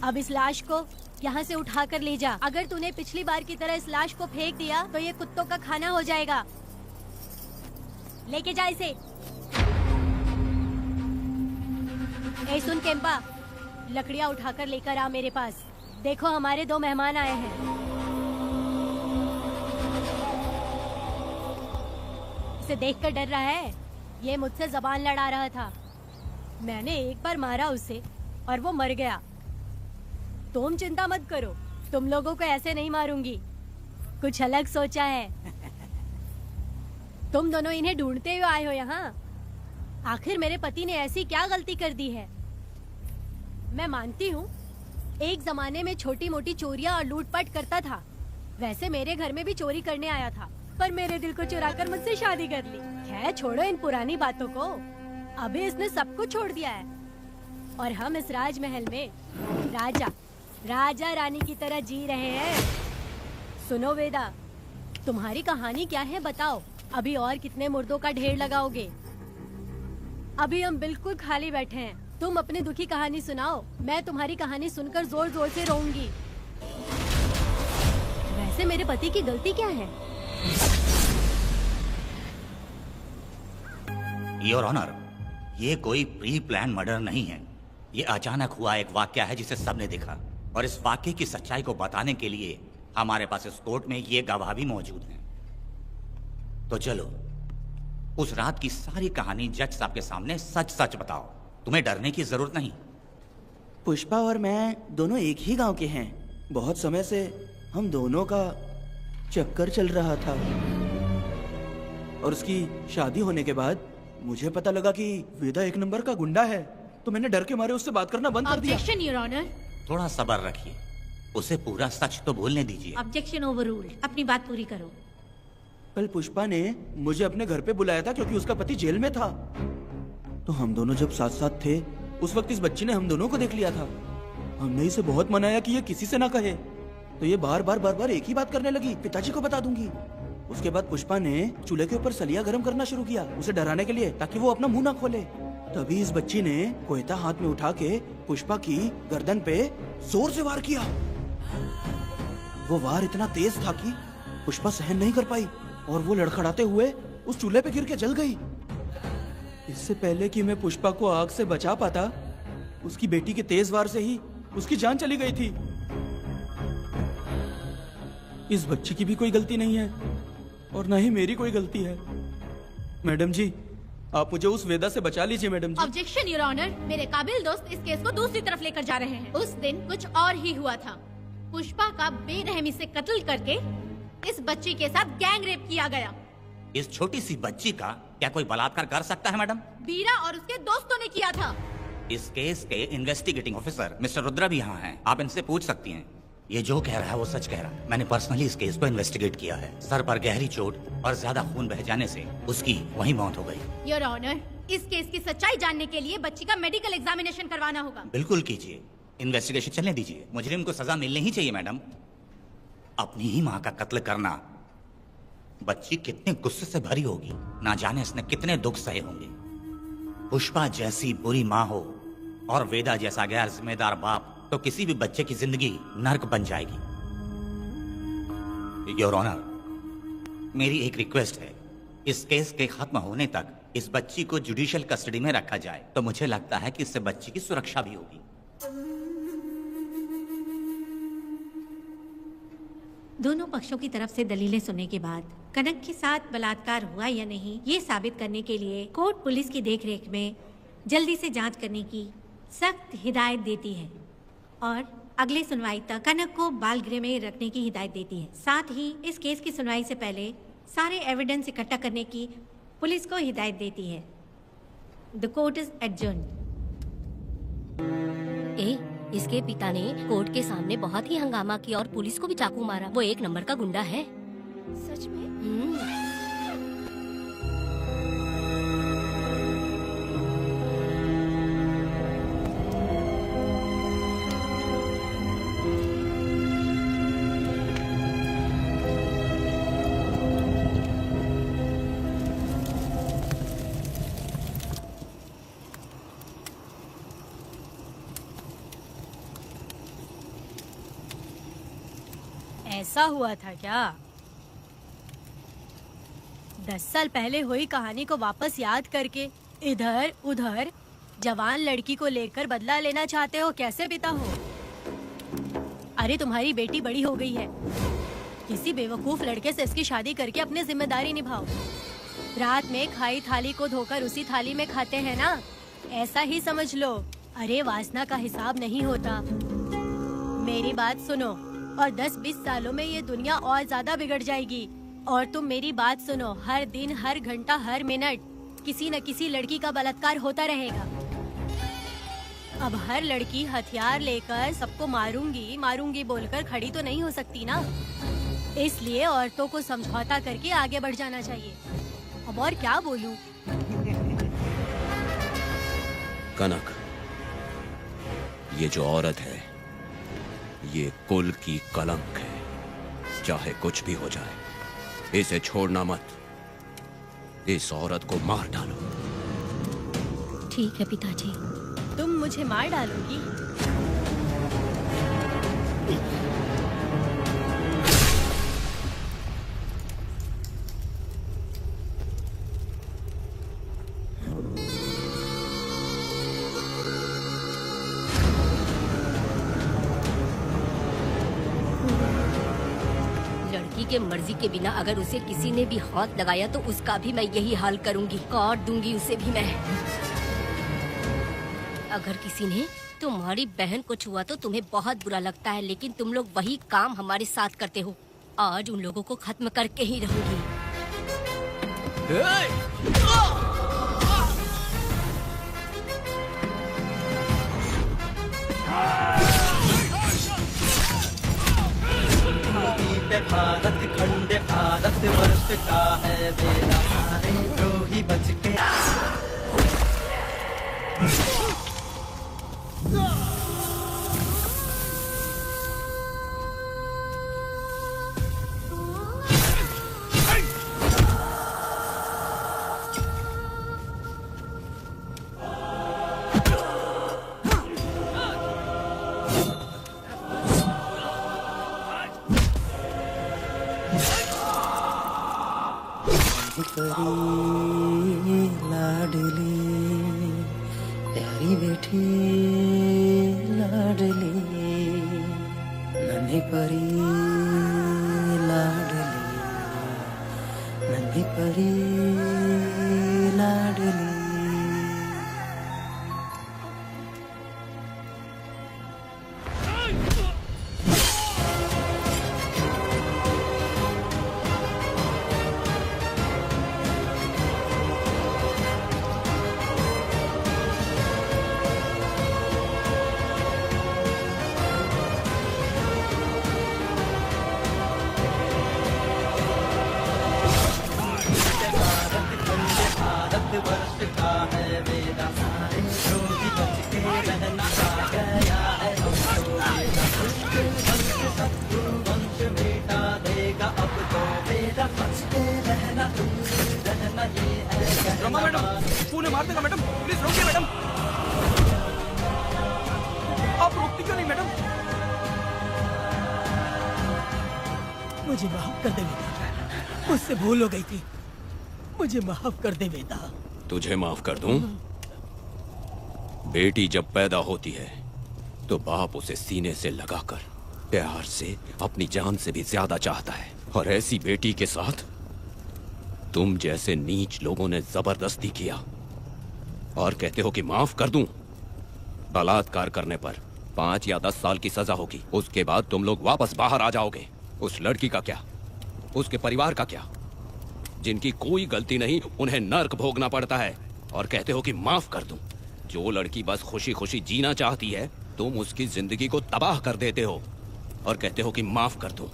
अब इस लाश को यहाँ से उठा कर ले जा। अगर तूने पिछली बार की तरह इस लाश को फेंक दिया तो ये कुत्तों का खाना हो जाएगा। लेके जा इसे। ए सुन केम्पा, लकड़ियाँ उठाकर लेकर आ मेरे पास। देखो हमारे 2 मेहमान आए हैं। इसे देखकर डर रहा है? ये मुझसे जबान लड़ा रहा था। मैंने एक बार मारा उसे और वो मर गया। तुम चिंता मत करो, तुम लोगों को ऐसे नहीं मारूंगी। कुछ अलग सोचा है। तुम दोनों इन्हें ढूंढते हुए आए हो यहाँ। आखिर मेरे पति ने ऐसी क्या गलती कर दी है? मैं मानती हूँ एक जमाने में छोटी मोटी चोरियाँ और लूटपाट करता था। वैसे मेरे घर में भी चोरी करने आया था, पर मेरे दिल को चुराकर मुझसे शादी कर ली। खैर छोड़ो इन पुरानी बातों को। अभी इसने सब कुछ छोड़ दिया है और हम इस राजमहल में राजा रानी की तरह जी रहे हैं। सुनो वेदा, तुम्हारी कहानी क्या है बताओ। अभी और कितने मुर्दों का ढेर लगाओगे? अभी हम बिल्कुल खाली बैठे हैं। तुम अपनी दुखी कहानी सुनाओ, मैं तुम्हारी कहानी सुनकर जोर जोर से रोऊंगी। वैसे मेरे पति की गलती क्या है? योर ऑनर, ये कोई प्री प्लान मर्डर नहीं है। ये अचानक हुआ एक वाकया है जिसे सबने देखा, और इस वाकये की सच्चाई को बताने के लिए हमारे पास इस कोर्ट में ये गवाह भी मौजूद हैं। तो चलो उस रात की सारी कहानी जज साहब के सामने सच सच बताओ। तुम्हें डरने की जरूरत नहीं। पुष्पा और मैं दोनों एक ही गांव के हैं। बहुत समय से हम दोनों का चक्कर चल रहा था और उसकी शादी होने के बाद मुझे पता लगा कि वेदा एक नंबर का गुंडा है, तो मैंने डर के मारे उससे बात करना बंद कर दिया। Objection your honour. थोड़ा सब्र रखिए, उसे पूरा सच तो बोलने दीजिए। Objection overruled. अपनी बात पूरी करो। कल पुष्पा ने मुझे अपने घर पे बुलाया था क्योंकि उसका पति जेल में था। तो हम दोनों जब साथ साथ थे उस वक्त इस बच्ची ने हम दोनों को देख लिया था। हमने इसे बहुत मनाया कि ये किसी से ना कहे, तो ये बार बार एक ही बात करने लगी, पिताजी को बता दूंगी। उसके बाद पुष्पा ने चूल्हे के ऊपर सलिया गर्म करना शुरू किया उसे डराने के लिए, ताकि वो अपना मुंह ना खोले। तभी इस बच्ची ने कोयता हाथ में उठा के पुष्पा की गर्दन पे जोर से वार किया। वो वार इतना तेज था कि पुष्पा सहन नहीं कर पाई और वो लड़खड़ाते हुए उस चूल्हे पे गिर के जल गई। इससे पहले कि मैं पुष्पा को आग से बचा पाता, उसकी बेटी के तेज वार से ही उसकी जान चली गई थी। इस बच्ची की भी कोई गलती नहीं है और न ही मेरी कोई गलती है। मैडम जी, आप मुझे उस वेदा से बचा लीजिए madam ji. Objection your honour. मेरे काबिल दोस्त इस केस को दूसरी तरफ लेकर जा रहे हैं। उस दिन कुछ और ही हुआ था। पुष्पा का बेरहमी से कत्ल करके इस बच्ची के साथ गैंग रेप किया गया। इस छोटी सी बच्ची का क्या कोई बलात्कार कर सकता है मैडम? बीरा और उसके दोस्तों ने किया था। इस केस के इन्वेस्टिगेटिंग ऑफिसर मिस्टर रुद्रा भी यहाँ हैं। आप इनसे पूछ सकती हैं। ये जो कह रहा है वो सच कह रहा है। मैंने पर्सनली इस केस को इन्वेस्टिगेट किया है। सर पर गहरी चोट और ज्यादा खून बह जाने से उसकी वहीं मौत हो गई। योर ऑनर, इस केस की सच्चाई जानने के लिए बच्ची का मेडिकल एग्जामिनेशन करवाना होगा। बिल्कुल कीजिए, इन्वेस्टिगेशन चलने दीजिए। मुजरिम को सजा मिलनी ही चाहिए मैडम। अपनी ही माँ का कत्ल करना, बच्ची कितने गुस्से से भरी होगी, ना जाने इसने कितने दुख सहे होंगे। पुष्पा जैसी बुरी माँ हो और वेदा जैसा गैर जिम्मेदार बाप, तो किसी भी बच्चे की जिंदगी नर्क बन जाएगी। योर ऑनर, मेरी एक रिक्वेस्ट है, इस केस के खत्म होने तक इस बच्ची को जुडिशियल कस्टडी में रखा जाए, तो मुझे लगता है कि इससे बच्ची की सुरक्षा भी होगी। दोनों पक्षों की तरफ से दलीलें सुनने के बाद कनक के साथ बलात्कार हुआ या नहीं, ये साबित करने के लिए कोर्ट पुलिस की देखरेख में जल्दी से जांच करने की सख्त हिदायत देती है और अगले सुनवाई तक कनक को बाल गृह में रखने की हिदायत देती है। साथ ही इस केस की सुनवाई से पहले सारे एविडेंस इकट्ठा करने की पुलिस को हिदायत देती है। The court is adjourned. इसके पिता ने कोर्ट के सामने बहुत ही हंगामा किया और पुलिस को भी चाकू मारा। वो एक नंबर का गुंडा है। सच में? ऐसा हुआ था क्या? 10 साल पहले हुई कहानी को वापस याद करके इधर उधर जवान लड़की को लेकर बदला लेना चाहते हो? कैसे पिता हो? अरे तुम्हारी बेटी बड़ी हो गई है, किसी बेवकूफ लड़के से इसकी शादी करके अपनी जिम्मेदारी निभाओ। रात में खाई थाली को धोकर उसी थाली में खाते हैं ना, ऐसा ही समझ लो। अरे वासना का हिसाब नहीं होता। मेरी बात सुनो, और 10-20 सालों में ये दुनिया और ज्यादा बिगड़ जाएगी। और तुम मेरी बात सुनो, हर दिन, हर घंटा, हर मिनट किसी न किसी लड़की का बलात्कार होता रहेगा। अब हर लड़की हथियार लेकर सबको मारूंगी मारूंगी बोलकर खड़ी तो नहीं हो सकती ना, इसलिए औरतों को समझौता करके आगे बढ़ जाना चाहिए। अब और क्या बोलूं? कनक, ये जो औरत है ये कुल की कलंक है। चाहे कुछ भी हो जाए, इसे छोड़ना मत। इस औरत को मार डालो। ठीक है पिताजी। तुम मुझे मार डालोगी? लड़की के मर्जी के बिना अगर उसे किसी ने भी हाथ लगाया तो उसका भी मैं यही हाल करूंगी, काट दूंगी उसे भी मैं। अगर किसी ने तुम्हारी बहन को छुआ तो तुम्हें बहुत बुरा लगता है, लेकिन तुम लोग वही काम हमारे साथ करते हो। आज उन लोगों को खत्म करके ही रहूंगी। भारत खंड भारत वर्ष का है बेड़ा, सारे द्रोही बच के। परी लाडली प्यारी बेटी लाडली, नन्ही परी लाडली, नन्ही परी लाडली। मैडम मार देगा मैडम, प्लीज रोकिए मैडम। आप रोकती क्यों नहीं मैडम? मुझे माफ कर दे बेटा, मुझसे भूल हो गई थी। मुझे माफ कर दे बेटा। तुझे माफ कर दूं? बेटी जब पैदा होती है तो बाप उसे सीने से लगाकर प्यार से अपनी जान से भी ज्यादा चाहता है, और ऐसी बेटी के साथ तुम जैसे नीच लोगों ने जबरदस्ती किया और कहते हो कि माफ कर दूं। बलात्कार करने पर 5 या 10 साल की सजा होगी, उसके बाद तुम लोग वापस बाहर आ जाओगे। उस लड़की का क्या, उसके परिवार का क्या? जिनकी कोई गलती नहीं उन्हें नर्क भोगना पड़ता है, और कहते हो कि माफ कर दूं। जो लड़की बस खुशी खुशी जीना चाहती है तुम उसकी जिंदगी को तबाह कर देते हो और कहते हो कि माफ कर दूं।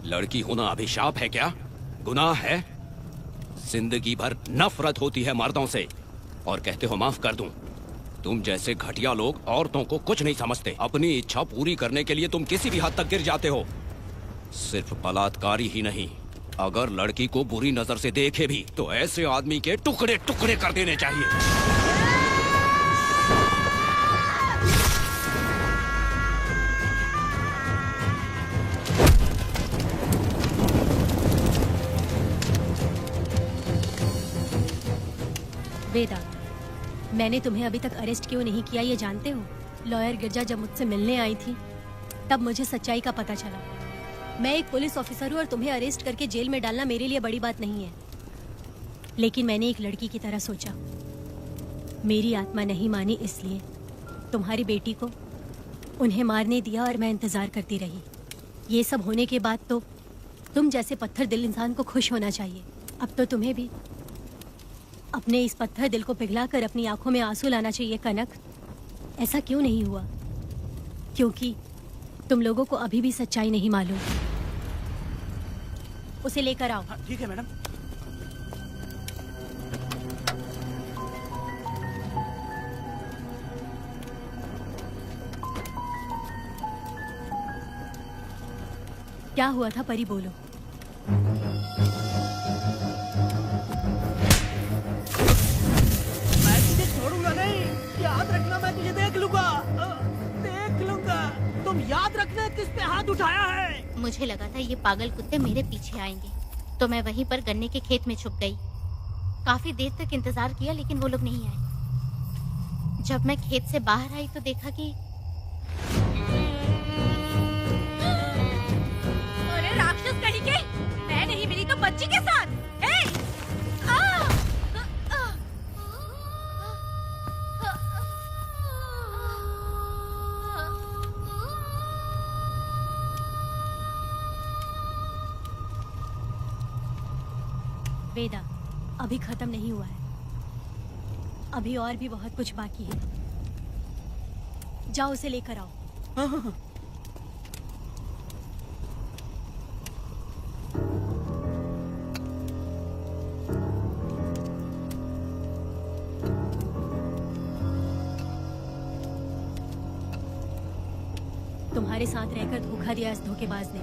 लड़की होना अभिशाप है क्या, गुनाह है? जिंदगी भर नफरत होती है मर्दों से और कहते हो माफ कर दूं। तुम जैसे घटिया लोग औरतों को कुछ नहीं समझते। अपनी इच्छा पूरी करने के लिए तुम किसी भी हद तक गिर जाते हो। सिर्फ बलात्कारी ही नहीं, अगर लड़की को बुरी नजर से देखे भी तो ऐसे आदमी के टुकड़े टुकड़े कर देने चाहिए। वेदा, मैंने तुम्हें अभी तक अरेस्ट क्यों नहीं किया ये जानते हो? लॉयर गिरजा जब मुझसे मिलने आई थी तब मुझे सच्चाई का पता चला। मैं एक पुलिस ऑफिसर हूँ और तुम्हें अरेस्ट करके जेल में डालना मेरे लिए बड़ी बात नहीं है, लेकिन मैंने एक लड़की की तरह सोचा। मेरी आत्मा नहीं मानी, इसलिए तुम्हारी बेटी को उन्हें मारने दिया और मैं इंतजार करती रही। ये सब होने के बाद तो तुम जैसे पत्थर दिल इंसान को खुश होना चाहिए। अब तो तुम्हें भी अपने इस पत्थर दिल को पिघलाकर अपनी आंखों में आंसू लाना चाहिए। कनक, ऐसा क्यों नहीं हुआ? क्योंकि तुम लोगों को अभी भी सच्चाई नहीं मालूम। उसे लेकर आओ। ठीक है मैडम। क्या हुआ था परी, बोलो। मैं तुझे छोड़ूंगा नहीं, याद रखना। मैं तुझे देख लूंगा, देख लूंगा। तुम याद रखना किस पे हाथ उठाया है। मुझे लगा था ये पागल कुत्ते मेरे पीछे आएंगे, तो मैं वहीं पर गन्ने के खेत में छुप गई। काफी देर तक इंतजार किया लेकिन वो लोग नहीं आए। जब मैं खेत से बाहर आई तो देखा कि अरे राक्षस कहीं के, मैं नहीं मिली तो बच्ची के साथ। वेदा, अभी खत्म नहीं हुआ है, अभी और भी बहुत कुछ बाकी है। जाओ उसे लेकर आओ। हाँ। तुम्हारे साथ रहकर धोखा दिया इस धोखेबाज ने।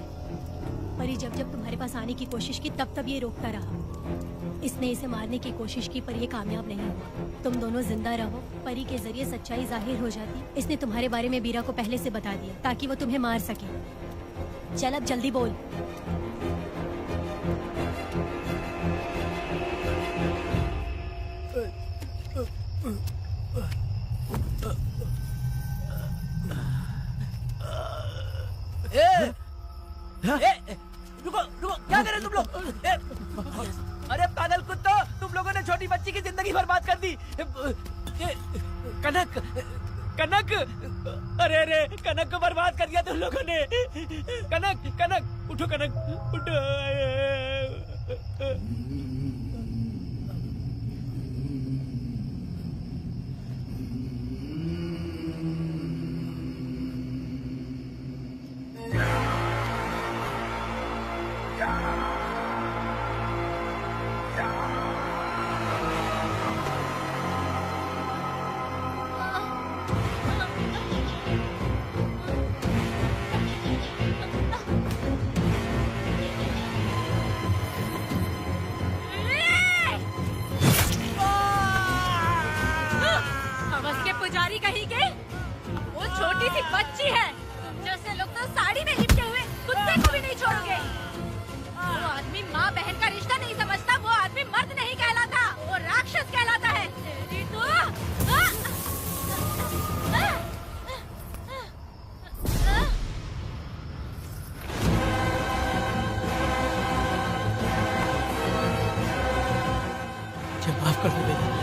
परी जब जब तुम्हारे पास आने की कोशिश की तब तब ये रोकता रहा। इसने इसे मारने की कोशिश की पर ये कामयाब नहीं हुआ। तुम दोनों जिंदा रहो, परी के जरिए सच्चाई जाहिर हो जाती। इसने तुम्हारे बारे में बीरा को पहले से बता दिया ताकि वो तुम्हें मार सके। चल अब जल्दी बोल। रुको रुको, क्या कर रहे तुम लोग? अरे पागल कुत्तों, तुम लोगों ने छोटी बच्ची की जिंदगी बर्बाद कर दी। कनक, कनक, अरे अरे कनक को बर्बाद कर दिया तुम लोगों ने। कनक, कनक उठो, कनक उठो। पुजारी कहीं के, वो छोटी सी बच्ची है। जैसे लोग तो साड़ी में लिपटे हुए कुत्ते को भी नहीं छोड़ोगे। वो आदमी माँ बहन का रिश्ता नहीं समझता, वो आदमी मर्द नहीं कहलाता, वो राक्षस कहलाता है। मुझे माफ कर दो बेटा।